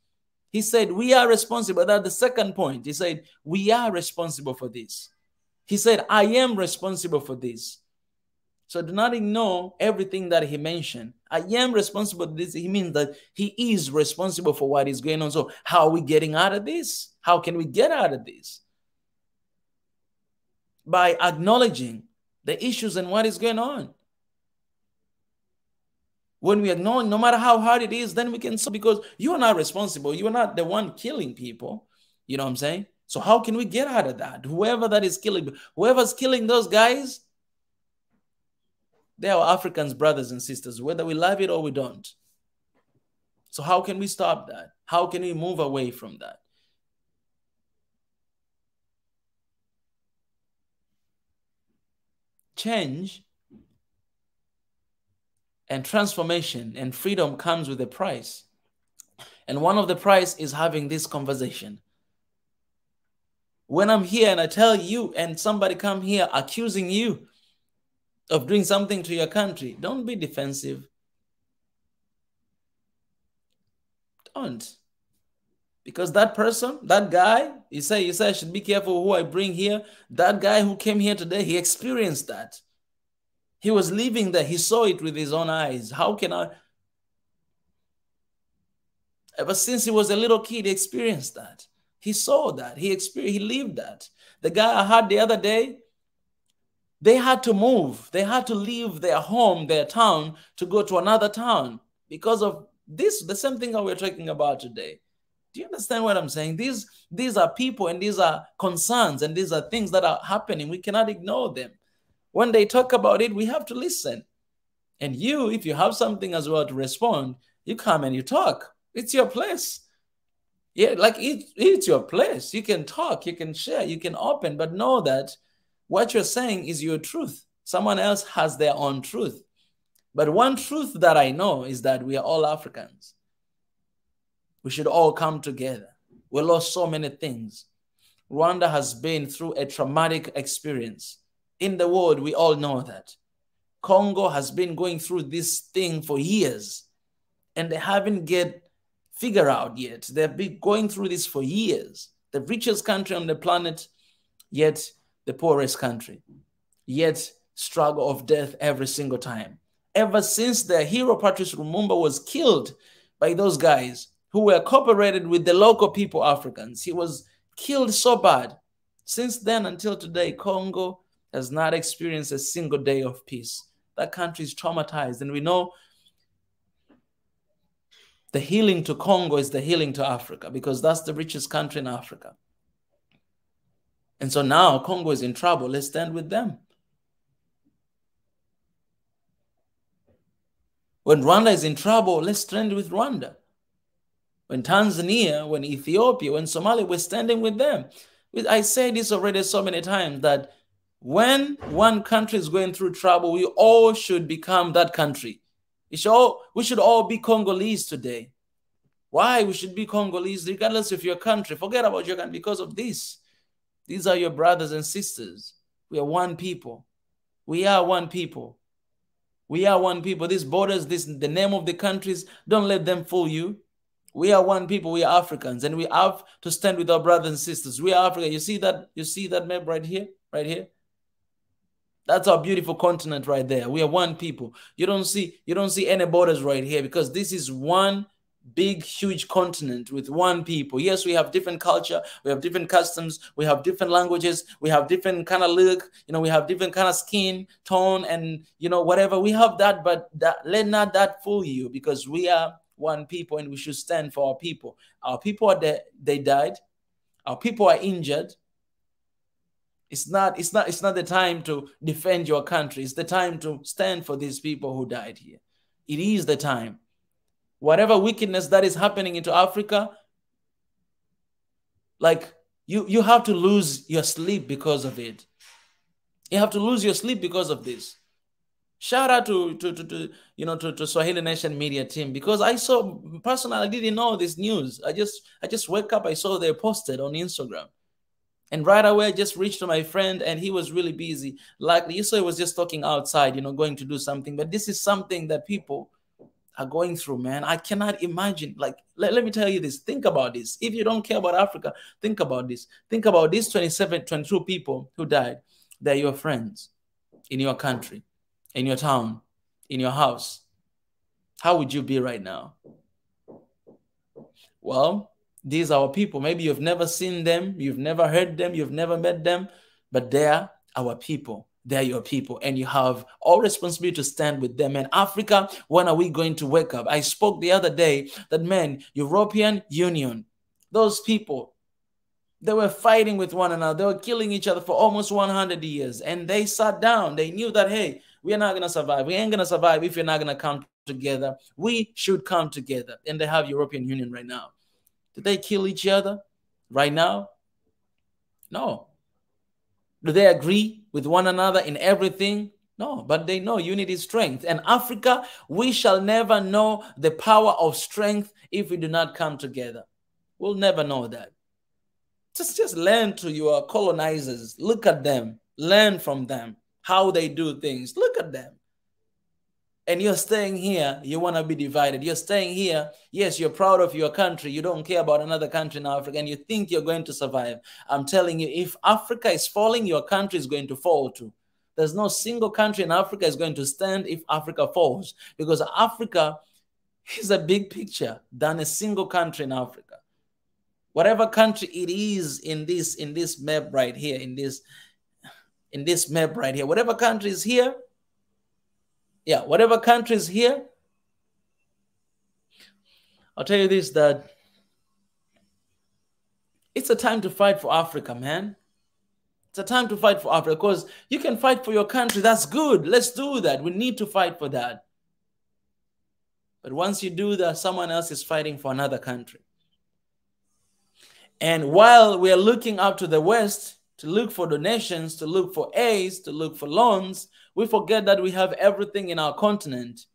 He said, we are responsible. That's the second point. He said, we are responsible for this. He said, I am responsible for this. So do not ignore everything that he mentioned. I am responsible for this. He means that he is responsible for what is going on. So how are we getting out of this? How can we get out of this? By acknowledging the issues and what is going on. When we acknowledge, no matter how hard it is, then we can solve, because you are not responsible. You are not the one killing people. You know what I'm saying? So how can we get out of that? Whoever that is killing, whoever's killing those guys, they are Africans, brothers and sisters, whether we love it or we don't. So how can we stop that? How can we move away from that? Change and transformation and freedom comes with a price. And one of the price is having this conversation. When I'm here and I tell you and somebody come here accusing you of doing something to your country, don't be defensive. Don't. Because that person, that guy, you say I should be careful who I bring here. That guy who came here today, he experienced that. He was living there. He saw it with his own eyes. How can I? Ever since he was a little kid, he experienced that. He saw that. He lived that. The guy I had the other day, they had to move. They had to leave their home, their town, to go to another town because of this, the same thing that we're talking about today. Do you understand what I'm saying? These are people and these are concerns and these are things that are happening. We cannot ignore them. When they talk about it, we have to listen. And you, if you have something as well to respond, you come and you talk. It's your place. Yeah, like it's your place. You can talk, you can share, you can open, but know that what you're saying is your truth. Someone else has their own truth. But one truth that I know is that we are all Africans. We should all come together. We lost so many things. Rwanda has been through a traumatic experience. In the world, we all know that. Congo has been going through this thing for years, and they haven't get figured out yet. They've been going through this for years. The richest country on the planet, yet the poorest country, yet struggle of death every single time. Ever since the hero Patrice Lumumba was killed by those guys who were cooperated with the local people, Africans, he was killed so bad. Since then until today, Congo has not experienced a single day of peace. That country is traumatized, and we know the healing to Congo is the healing to Africa, because that's the richest country in Africa. And so now Congo is in trouble. Let's stand with them. When Rwanda is in trouble, let's stand with Rwanda. When Tanzania, when Ethiopia, when Somalia, we're standing with them. I say this already so many times, that when one country is going through trouble, we all should become that country. We should all be Congolese today. Why we should be Congolese, regardless of your country? Forget about your country because of this. These are your brothers and sisters. We are one people. We are one people. We are one people. These borders, the name of the countries, don't let them fool you. We are one people. We are Africans, and we have to stand with our brothers and sisters. We are Africa. You see that? You see that map right here? Right here? That's our beautiful continent right there. We are one people. You don't see any borders right here, because this is one big, huge continent with one people. Yes, we have different culture, we have different customs, we have different languages, we have different kind of look, we have different kind of skin tone, and whatever. We have that, but let not that fool you, because we are one people, and we should stand for our people. Our people are dead, they died. Our people are injured. It's not the time to defend your country. It's the time to stand for these people who died here. It is the time. Whatever wickedness that is happening into Africa, like you have to lose your sleep because of it. You have to lose your sleep because of this. Shout out to Swahili Nation Media team, because I saw personally, I didn't know this news. I just woke up, I saw they posted on Instagram. And right away, I just reached to my friend, and he was really busy. Like you saw, he was just talking outside, going to do something. But this is something that people are going through, man. I cannot imagine. Like, let me tell you this. Think about this. If you don't care about Africa, think about this. Think about these 22 people who died. They're your friends in your country, in your town, in your house. How would you be right now? Well, these are our people. Maybe you've never seen them, you've never heard them, you've never met them, but they're our people. They're your people, and you have all responsibility to stand with them. And Africa, when are we going to wake up? I spoke the other day that, man, European Union, those people, they were fighting with one another. They were killing each other for almost 100 years. And they sat down. They knew that, hey, we are not going to survive. We ain't going to survive if you're not going to come together. We should come together. And they have European Union right now. Did they kill each other right now? No. Do they agree with one another in everything? No, but they know unity is strength. And Africa, we shall never know the power of strength if we do not come together. We'll never know that. Just learn to your colonizers. Look at them. Learn from them how they do things. Look at them. And you're staying here, you want to be divided. You're staying here, yes, you're proud of your country. You don't care about another country in Africa, and you think you're going to survive. I'm telling you, if Africa is falling, your country is going to fall too. There's no single country in Africa is going to stand if Africa falls, because Africa is a big picture than a single country in Africa. Whatever country it is in this map right here, in this map right here, whatever country is here, yeah, whatever country is here, I'll tell you this, that it's a time to fight for Africa, man. It's a time to fight for Africa, because you can fight for your country. That's good. Let's do that. We need to fight for that. But once you do that, someone else is fighting for another country. And while we are looking up to the West to look for donations, to look for aids, to look for loans, we forget that we have everything in our continent.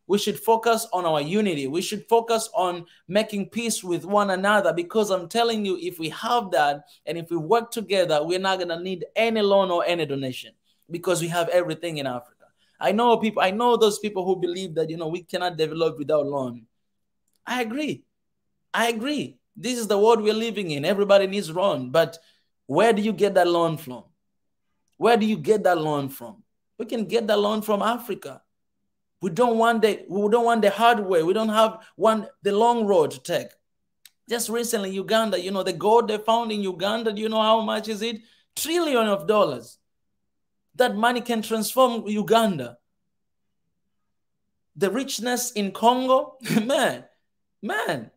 We should focus on our unity. We should focus on making peace with one another, because I'm telling you, if we have that and if we work together, we're not going to need any loan or any donation, because we have everything in Africa. I know people, I know those people who believe that, we cannot develop without loan. I agree. I agree. This is the world we're living in. Everybody needs loan. But where do you get that loan from? Where do you get that loan from? We can get that loan from Africa. We don't want the hard way. We don't want the long road to take. Just recently, Uganda, the gold they found in Uganda, do you know how much is it? Trillion of dollars. That money can transform Uganda. The richness in Congo, man,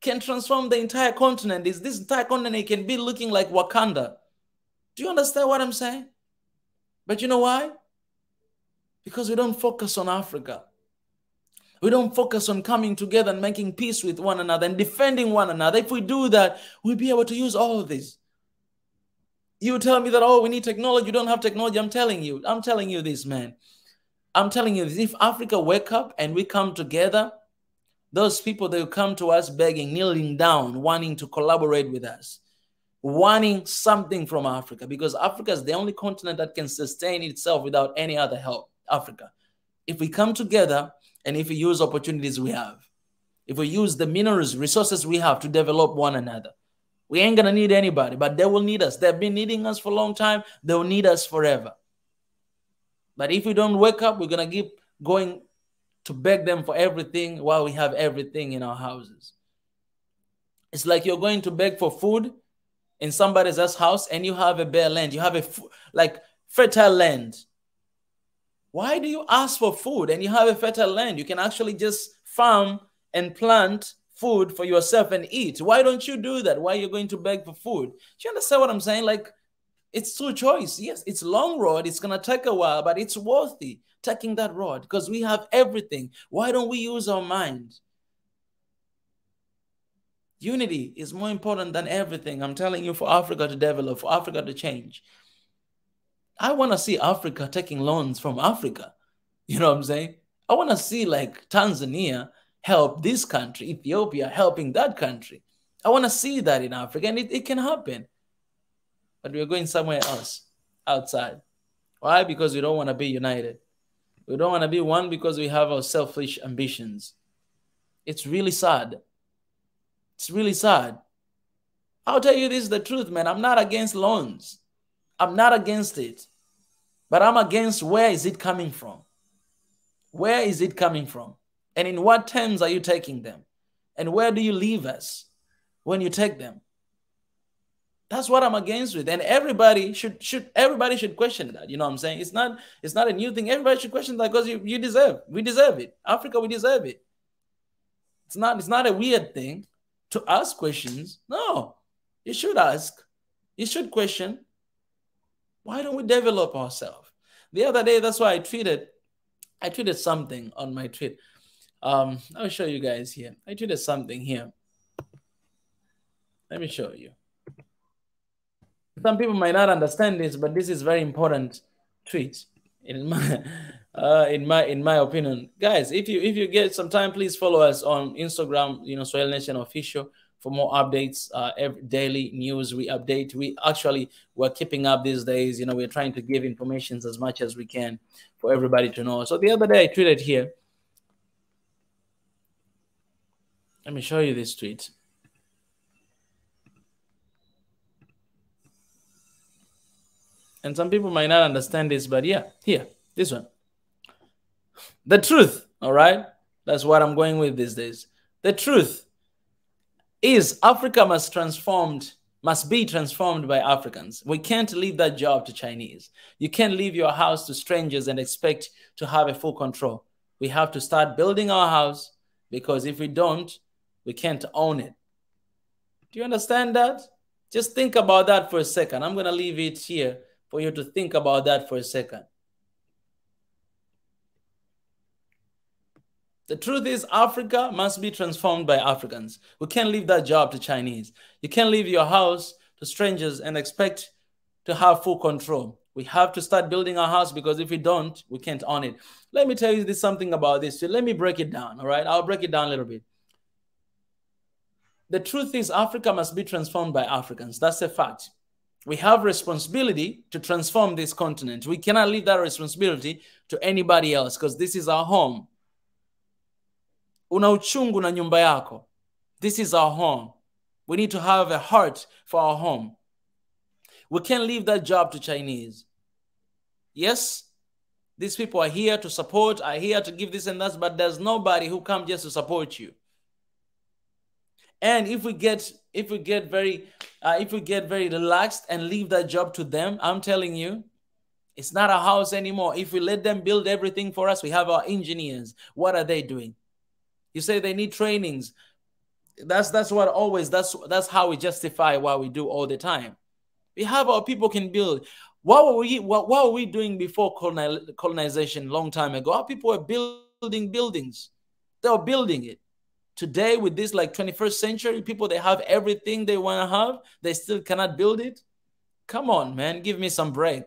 can transform the entire continent. This entire continent can be looking like Wakanda. Do you understand what I'm saying? But you know why? Because we don't focus on Africa. We don't focus on coming together and making peace with one another and defending one another. If we do that, we'll be able to use all of this. You tell me that, oh, we need technology. You don't have technology. I'm telling you this, man. I'm telling you this. If Africa wake up and we come together, those people, they will come to us begging, kneeling down, wanting to collaborate with us, wanting something from Africa, because Africa is the only continent that can sustain itself without any other help. Africa. If we come together and if we use opportunities we have, if we use the minerals, resources we have to develop one another, we ain't going to need anybody, but they will need us. They've been needing us for a long time. They'll need us forever. But if we don't wake up, we're going to keep going to beg them for everything while we have everything in our houses. It's like you're going to beg for food in somebody else's house and you have a bare land. You have fertile land. Why do you ask for food and you have a fertile land? You can actually just farm and plant food for yourself and eat. Why don't you do that? Why are you going to beg for food? Do you understand what I'm saying? Like, it's through choice. Yes, it's a long road. It's going to take a while, but it's worthy taking that road because we have everything. Why don't we use our mind? Unity is more important than everything. I'm telling you, for Africa to develop, for Africa to change. I want to see Africa taking loans from Africa. You know what I'm saying? I want to see like Tanzania help this country, Ethiopia helping that country. I want to see that in Africa, and it can happen. But we're going somewhere else, outside. Why? Because we don't want to be united. We don't want to be one because we have our selfish ambitions. It's really sad. It's really sad. I'll tell you this, the truth, man. I'm not against loans. I'm not against it. But I'm against where is it coming from? Where is it coming from? And in what terms are you taking them? And where do you leave us when you take them? That's what I'm against with. And everybody should question that. You know what I'm saying? It's not a new thing. Everybody should question that because we deserve it. Africa, we deserve it. It's not a weird thing to ask questions. No, you should ask. You should question. Why don't we develop ourselves? The other day, that's why I tweeted something on my tweet. I'll show you guys here. I tweeted something here. Let me show you. Some people might not understand this, but this is very important tweet in my opinion. Guys, if you get some time, please follow us on Instagram, Swahili Nation Official, for more updates. Every daily news we update. We're keeping up these days. We're trying to give information as much as we can for everybody to know. So the other day I tweeted here. Let me show you this tweet. And some people might not understand this, but yeah, here, this one. The truth, all right? That's what I'm going with these days. The truth is Africa must be transformed by Africans. We can't leave that job to Chinese. You can't leave your house to strangers and expect to have a full control. We have to start building our house, because if we don't, we can't own it. Do you understand that? Just think about that for a second. I'm going to leave it here for you to think about that for a second. The truth is Africa must be transformed by Africans. We can't leave that job to Chinese. You can't leave your house to strangers and expect to have full control. We have to start building our house, because if we don't, we can't own it. Let me tell you something about this. So let me break it down, all right? I'll break it down a little bit. The truth is Africa must be transformed by Africans. That's a fact. We have responsibility to transform this continent. We cannot leave that responsibility to anybody else because this is our home. Una uchungu na nyumba yako. This is our home. We need to have a heart for our home. We can't leave that job to Chinese. Yes, these people are here to support, are here to give this and that, but there's nobody who comes just to support you. And if we get very relaxed and leave that job to them, I'm telling you, it's not a house anymore. If we let them build everything for us, we have our engineers. What are they doing? You say they need trainings. That's how we justify what we do all the time. We have our people can build. What were we doing before colonization long time ago? Our people were building buildings. They were building it. Today, with this like 21st century people, they have everything they want to have. They still cannot build it. Come on, man. Give me some break.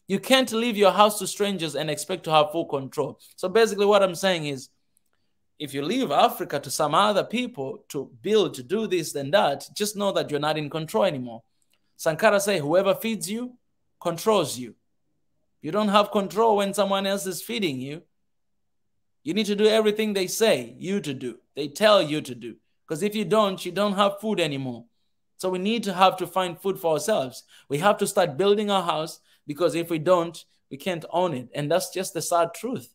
You can't leave your house to strangers and expect to have full control. So basically what I'm saying is, if you leave Africa to some other people to build, to do this and that, just know that you're not in control anymore. Sankara say, whoever feeds you controls you. You don't have control when someone else is feeding you. You need to do everything they say you to do. They tell you to do. Because if you don't have food anymore. So we need to have to find food for ourselves. We have to start building our house, because if we don't, we can't own it. And that's just the sad truth.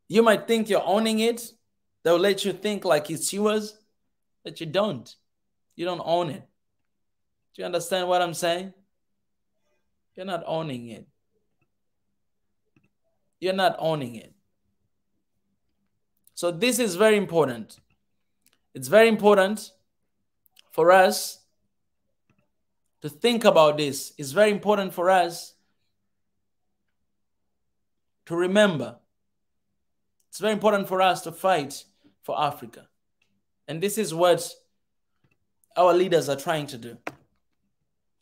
You might think you're owning it. They'll let you think like it's yours, but you don't. You don't own it. Do you understand what I'm saying? You're not owning it. You're not owning it. So this is very important. It's very important for us to think about this. It's very important for us to remember. It's very important for us to fight for Africa. And this is what our leaders are trying to do.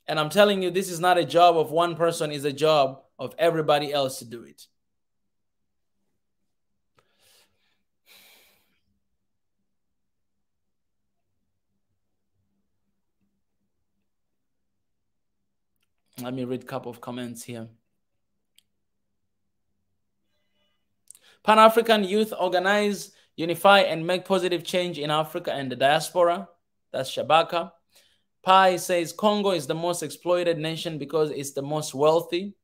And I'm telling you, this is not a job of one person, it's a job of everybody else to do it. Let me read a couple of comments here. Pan-African youth organize, unify, and make positive change in Africa and the diaspora. That's Shabaka. Pai says Congo is the most exploited nation because it's the most wealthy.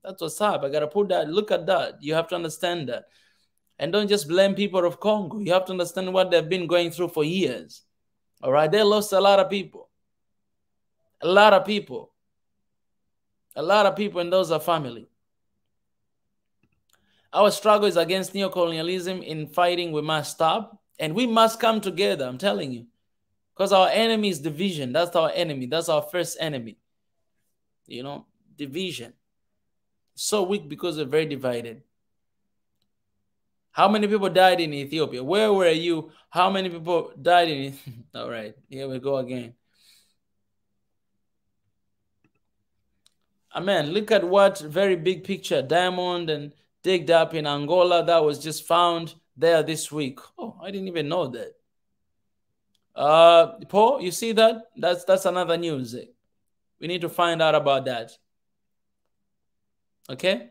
That's what's up. I got to put that. Look at that. You have to understand that. And don't just blame people of Congo. You have to understand what they've been going through for years. All right? They lost a lot of people. A lot of people. A lot of people, and those are family. Our struggle is against neocolonialism. In fighting, we must stop. And we must come together, I'm telling you. Because our enemy is division. That's our enemy. That's our first enemy. You know, division. So weak because we're very divided. How many people died in Ethiopia? Where were you? How many people died in... All right, here we go again. Amen. Look at what very big picture diamond and digged up in Angola that was just found there this week. Oh, I didn't even know that. Paul, you see that? That's another news. We need to find out about that. Okay?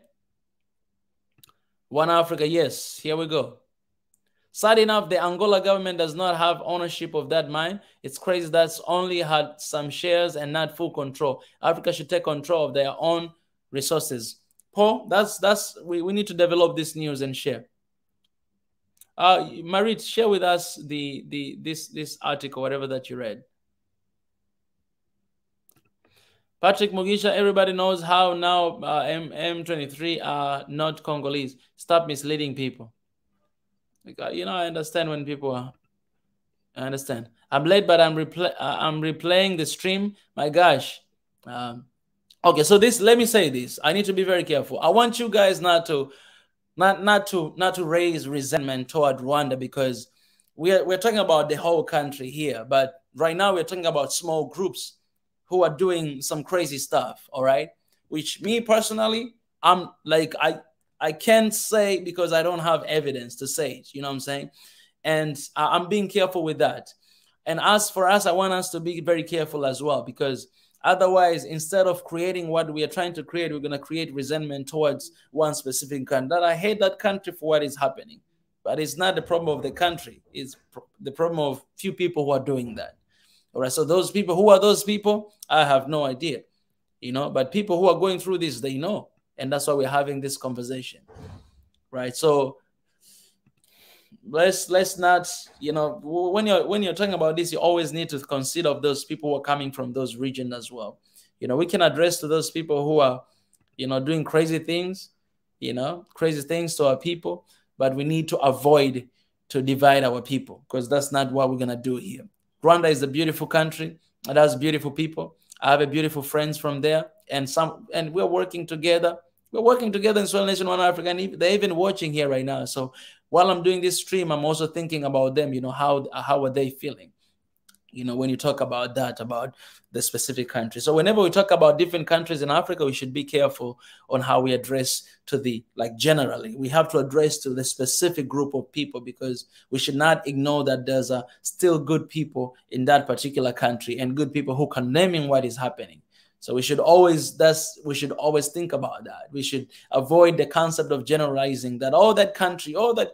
One Africa, yes. Here we go. Sad enough, the Angola government does not have ownership of that mine. It's crazy that's only had some shares and not full control. Africa should take control of their own resources. Paul, we need to develop this news and share. Marit, share with us this article, whatever that you read. Patrick Mugisha, everybody knows how now M23 are not Congolese. Stop misleading people. You know, I understand when people are... I understand. I'm late, but I'm replaying the stream. My gosh. Okay, so let me say this. I need to be very careful. I want you guys not to raise resentment toward Rwanda, because we're talking about the whole country here. But right now we're talking about small groups who are doing some crazy stuff, all right? Which me personally, I'm like, I can't say because I don't have evidence to say it, you know what I'm saying? And I'm being careful with that. And as for us, I want us to be very careful as well, because Otherwise, instead of creating what we are trying to create, we're going to create resentment towards one specific country. That I hate that country for what is happening. But it's not the problem of the country. It's the problem of few people who are doing that. All right. So those people, who are those people? I have no idea. But people who are going through this, they know. And that's why we're having this conversation. Right. So let's not, when you're talking about this, you always need to consider of those people who are coming from those regions as well. We can address to those people who are, doing crazy things to our people, but we need to avoid to divide our people, because that's not what we're gonna do here. Rwanda is a beautiful country. It has beautiful people. I have a beautiful friends from there, and we're working together. We're working together in Soil Nation One Africa, and they're even watching here right now. So while I'm doing this stream, I'm also thinking about them. How are they feeling? When you talk about that, about the specific country. So whenever we talk about different countries in Africa, we should be careful on how we address to generally. We have to address to the specific group of people, because we should not ignore that there's still good people in that particular country and good people who condemning what is happening. So we should always think about that. We should avoid the concept of generalizing that, that country, oh, I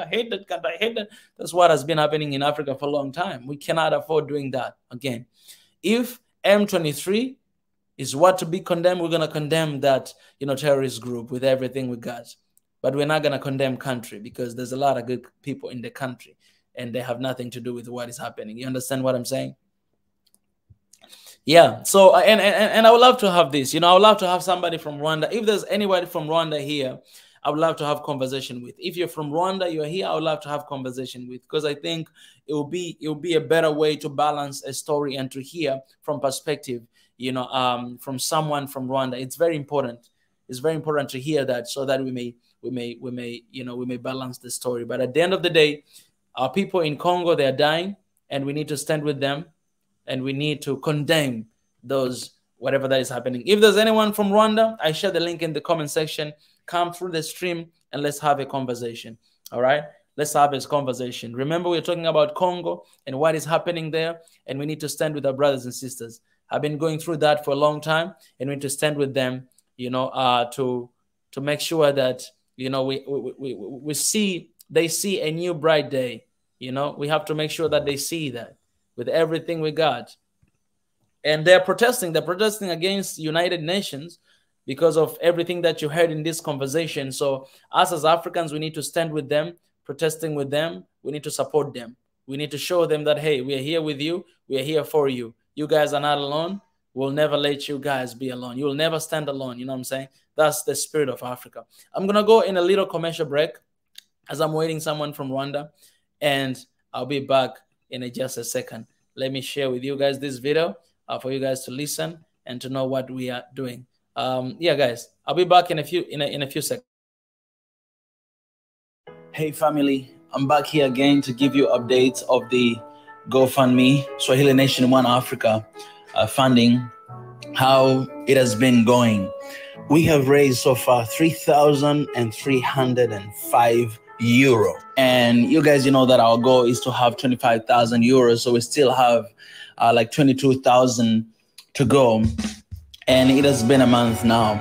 hate that country, I hate that. That's what has been happening in Africa for a long time. We cannot afford doing that again. If M23 is what to be condemned, we're going to condemn that, terrorist group with everything we got. But we're not going to condemn country, because there's a lot of good people in the country and they have nothing to do with what is happening. You understand what I'm saying? Yeah. So, and I would love to have this, I would love to have somebody from Rwanda. If there's anybody from Rwanda here, I would love to have conversation with. If you're from Rwanda, you're here, I would love to have conversation with, because I think it will be a better way to balance a story and to hear from perspective, from someone from Rwanda. It's very important. It's very important to hear that, so that we may balance the story. But at the end of the day, our people in Congo, they are dying, and we need to stand with them. And we need to condemn whatever that is happening. If there's anyone from Rwanda, I share the link in the comment section. Come through the stream and let's have a conversation. All right? Let's have this conversation. Remember, we're talking about Congo and what is happening there. And we need to stand with our brothers and sisters. I've been going through that for a long time. And we need to stand with them, to make sure that, they see a new bright day. We have to make sure that they see that. With everything we got. And they're protesting against United Nations because of everything that you heard in this conversation. So us as Africans, we need to stand with them, protesting with them. We need to support them. We need to show them that, hey, we are here with you. We are here for you. You guys are not alone. We'll never let you guys be alone. You will never stand alone. You know what I'm saying? That's the spirit of Africa. I'm going to go in a little commercial break as I'm waiting someone from Rwanda, and I'll be back in just a second. Let me share with you guys this video for you guys to listen and to know what we are doing. Yeah, guys, I'll be back in a few seconds. Hey, family, I'm back here again to give you updates of the GoFundMe Swahili Nation One Africa funding, how it has been going. We have raised so far 3,305 euro, and you guys that our goal is to have 25,000 euros, so we still have like 22,000 to go, and it has been a month now.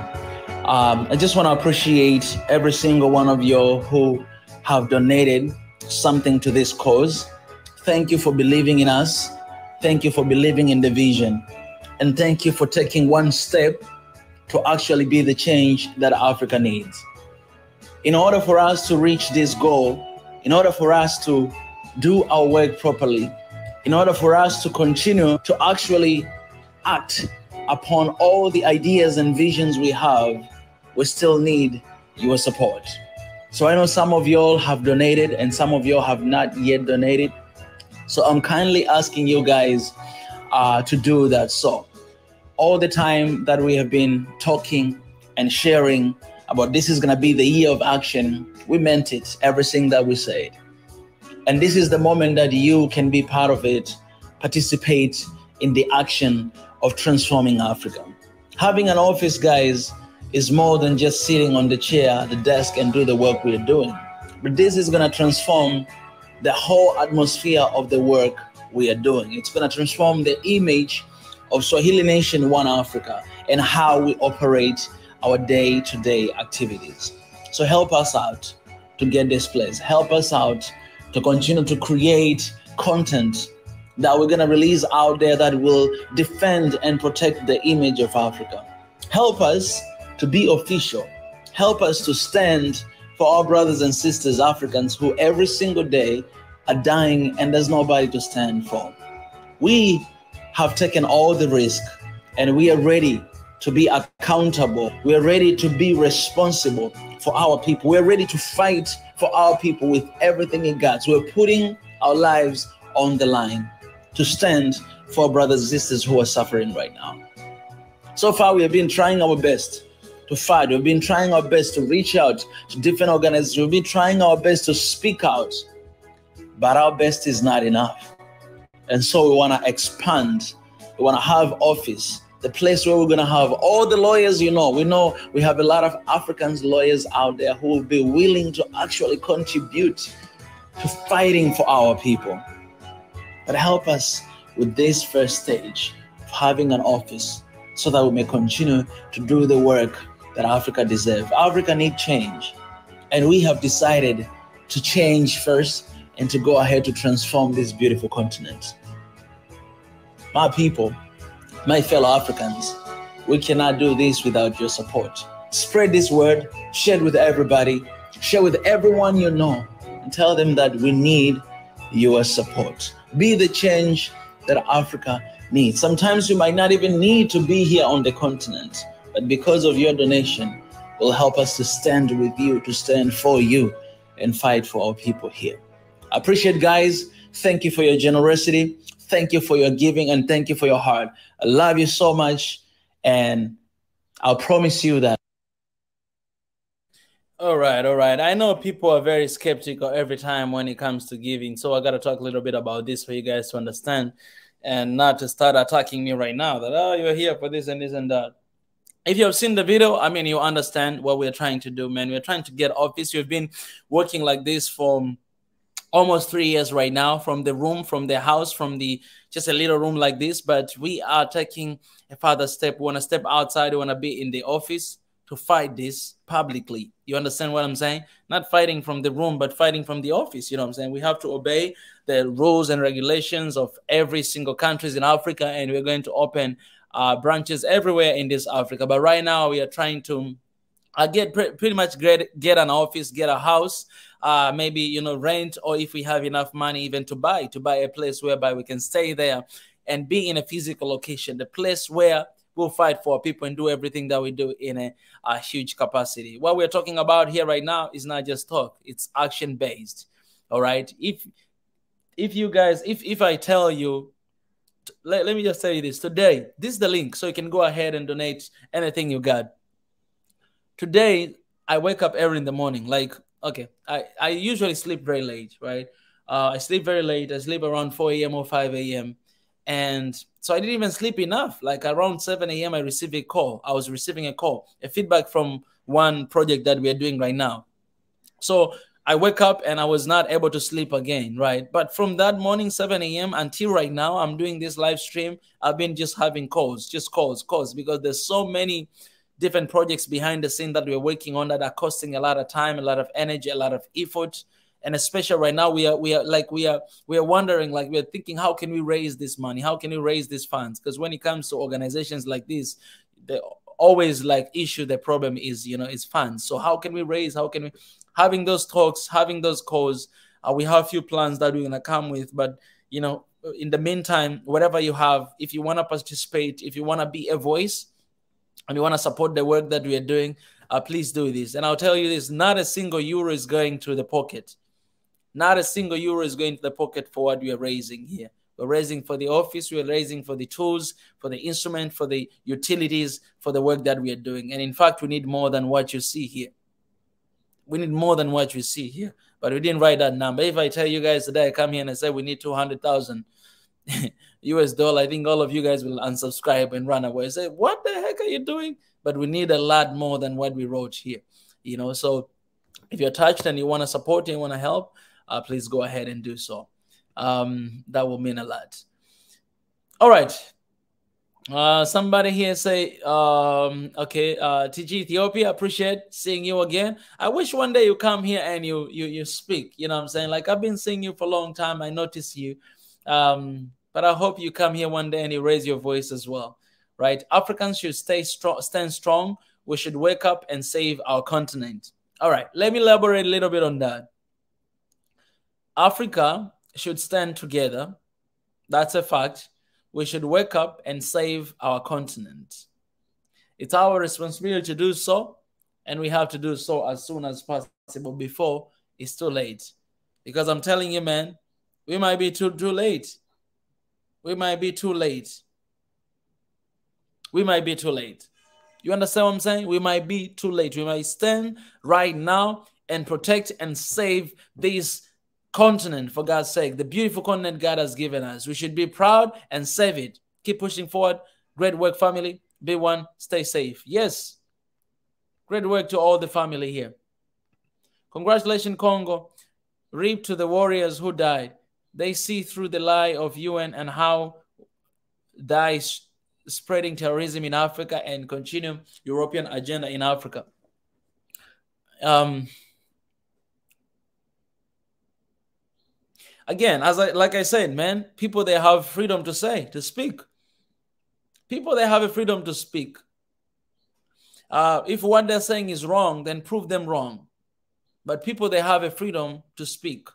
I just want to appreciate every single one of you who have donated something to this cause. Thank you for believing in us. Thank you for believing in the vision, and thank you for taking one step to actually be the change that Africa needs. In order for us to reach this goal, in order for us to do our work properly, in order for us to continue to actually act upon all the ideas and visions we have, we still need your support. So I know some of y'all have donated and some of y'all have not yet donated. So I'm kindly asking you guys to do that. So all the time that we have been talking and sharing about this is going to be the year of action, we meant it, everything that we said. And this is the moment that you can be part of it, participate in the action of transforming Africa. Having an office, guys, is more than just sitting on the chair, the desk, and do the work we're doing. But this is going to transform the whole atmosphere of the work we are doing. It's going to transform the image of Swahili Nation One Africa and how we operate our day-to-day activities. So help us out to get this place. Help us out to continue to create content that we're going to release out there that will defend and protect the image of Africa. Help us to be official. Help us to stand for our brothers and sisters, Africans, who every single day are dying and there's nobody to stand for. We have taken all the risk and we are ready to be accountable. We are ready to be responsible for our people. We're ready to fight for our people with everything in God. We're putting our lives on the line to stand for brothers and sisters who are suffering right now. So far, we have been trying our best to fight. We've been trying our best to reach out to different organizations. We've been trying our best to speak out, but our best is not enough. And so we want to expand. We want to have office, the place where we're going to have all the lawyers. We know we have a lot of African lawyers out there who will be willing to actually contribute to fighting for our people. But help us with this first stage of having an office so that we may continue to do the work that Africa deserves. Africa needs change. And we have decided to change first and to go ahead to transform this beautiful continent. My people, my fellow Africans, we cannot do this without your support. Spread this word, share it with everybody, share with everyone you know, and tell them that we need your support. Be the change that Africa needs. Sometimes you might not even need to be here on the continent, but because of your donation, will help us to stand with you, to stand for you, and fight for our people here. I appreciate, guys. Thank you for your generosity. Thank you for your giving, and thank you for your heart. I love you so much, and I'll promise you that. All right. I know people are very skeptical every time when it comes to giving, so I got to talk a little bit about this for you guys to understand and not to start attacking me right now that, oh, you're here for this and this and that. If you have seen the video, I mean, you understand what we're trying to do, man. We're trying to get office. We've been working like this for almost 3 years right now, from the room, from the house, from just a little room like this. But we are taking a further step. We want to step outside. We want to be in the office to fight this publicly. You understand what I'm saying? Not fighting from the room, but fighting from the office. You know what I'm saying? We have to obey the rules and regulations of every single countries in Africa, and we're going to open branches everywhere in this Africa. But right now we are trying to pretty much get an office, get a house, maybe, rent, or if we have enough money even to buy a place whereby we can stay there and be in a physical location, the place where we'll fight for people and do everything that we do in a huge capacity. What we're talking about here right now is not just talk, it's action based. All right. If you guys, if I tell you, let me just tell you this today, this is the link, so you can go ahead and donate anything you got. Today, I wake up early in the morning. Like, okay, I usually sleep very late, right? I sleep very late. I sleep around 4 a.m. or 5 a.m. And so I didn't even sleep enough. Like around 7 a.m., I received a call. I was receiving a call, a feedback from one project that we are doing right now. So I wake up and I was not able to sleep again, right? But from that morning, 7 a.m. until right now, I'm doing this live stream. I've been just having calls, because there's so many different projects behind the scene that we're working on that are costing a lot of time, a lot of energy, a lot of effort. And especially right now, we are wondering, like, we're thinking, how can we raise this money? How can we raise these funds? Because when it comes to organizations like this, they always the problem is, is funds. So how can we raise? How can we having those talks, having those calls? We have a few plans that we're going to come with, but in the meantime, whatever you have, if you want to participate, if you want to be a voice, and you want to support the work that we are doing, please do this. And I'll tell you this, not a single euro is going to the pocket. Not a single euro is going to the pocket for what we are raising here. We're raising for the office, we're raising for the tools, for the instrument, for the utilities, for the work that we are doing. And in fact, we need more than what you see here. We need more than what you see here. But we didn't write that number. If I tell you guys today, I come here and I say we need 200,000 US dollar, I think all of you guys will unsubscribe and run away. Say, what the heck are you doing? But we need a lot more than what we wrote here. So if you're touched and you want to support and you want to help, please go ahead and do so. That will mean a lot. All right. Somebody here say, okay, TG Ethiopia, appreciate seeing you again. I wish one day you come here and you speak. You know what I'm saying? Like I've been seeing you for a long time. I notice you, but I hope you come here one day and you raise your voice as well, right? Africans should stay strong, stand strong. We should wake up and save our continent. All right, let me elaborate a little bit on that. Africa should stand together. That's a fact. We should wake up and save our continent. It's our responsibility to do so, and we have to do so as soon as possible before it's too late. Because I'm telling you, man, we might be too late. We might be too late. We might be too late. You understand what I'm saying? We might be too late. We might stand right now and protect and save this continent, for God's sake, the beautiful continent God has given us. We should be proud and save it. Keep pushing forward. Great work, family. Be one. Stay safe. Yes. Great work to all the family here. Congratulations, Congo. Reap to the warriors who died. They see through the lie of UN and how die spreading terrorism in Africa and continue European agenda in Africa. Again, like I said, man, people, they have freedom to say, to speak. People, they have a freedom to speak. If what they're saying is wrong, then prove them wrong. But people, they have a freedom to speak.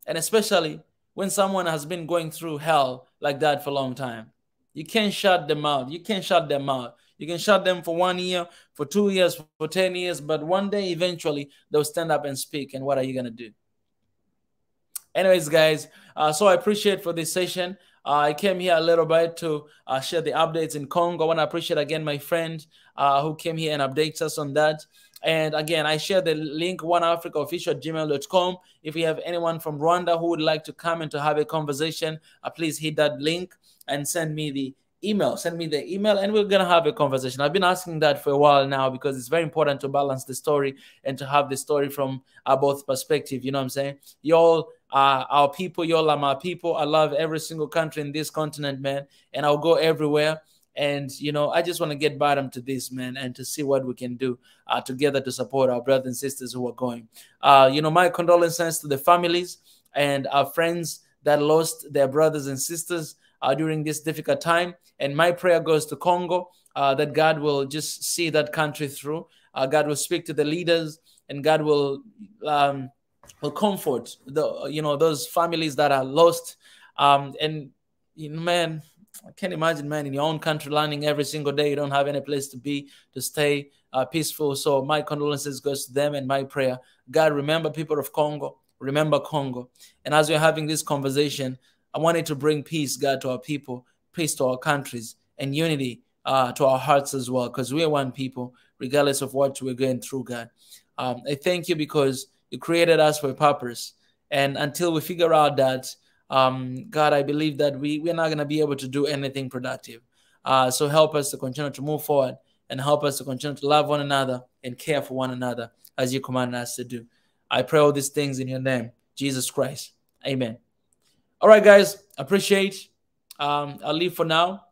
And especially when someone has been going through hell like that for a long time. You can't shut them out. You can't shut them out. You can shut them for 1 year, for 2 years, for 10 years, but one day, eventually, they'll stand up and speak. And what are you going to do? Anyways, guys, so I appreciate for this session. I came here a little bit to share the updates in Congo. I want to appreciate again my friend who came here and updates us on that. And again, I share the link, oneafricaofficial@gmail.com. If you have anyone from Rwanda who would like to come and to have a conversation, please hit that link and send me the email. Send me the email and we're going to have a conversation. I've been asking that for a while now because it's very important to balance the story and to have the story from both perspectives. You know what I'm saying? Y'all our people, y'all are my people. I love every single country in this continent, man, and I'll go everywhere. And, you know, I just want to get bottom to this, man, and to see what we can do together to support our brothers and sisters who are going. You know, my condolences to the families and our friends that lost their brothers and sisters during this difficult time. And my prayer goes to Congo, that God will just see that country through. God will speak to the leaders, and God will comfort those families that are lost. And man, I can't imagine, man, in your own country, learning every single day, you don't have any place to be, to stay peaceful. So my condolences goes to them, and my prayer, God, remember people of Congo, remember Congo. And as we're having this conversation, I wanted to bring peace, God, to our people, peace to our countries, and unity to our hearts as well, because we are one people, regardless of what we're going through, God. I thank you because you created us for a purpose. And until we figure out that, God, I believe that we're not going to be able to do anything productive. So help us to continue to move forward, and help us to continue to love one another and care for one another as you command us to do. I pray all these things in your name, Jesus Christ. Amen. All right, guys, appreciate. I'll leave for now,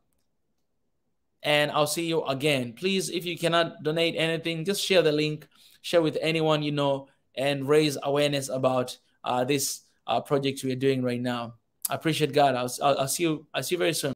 and I'll see you again. Please, if you cannot donate anything, just share the link, share with anyone you know, and raise awareness about this project we're doing right now. I appreciate God. I'll see you very soon.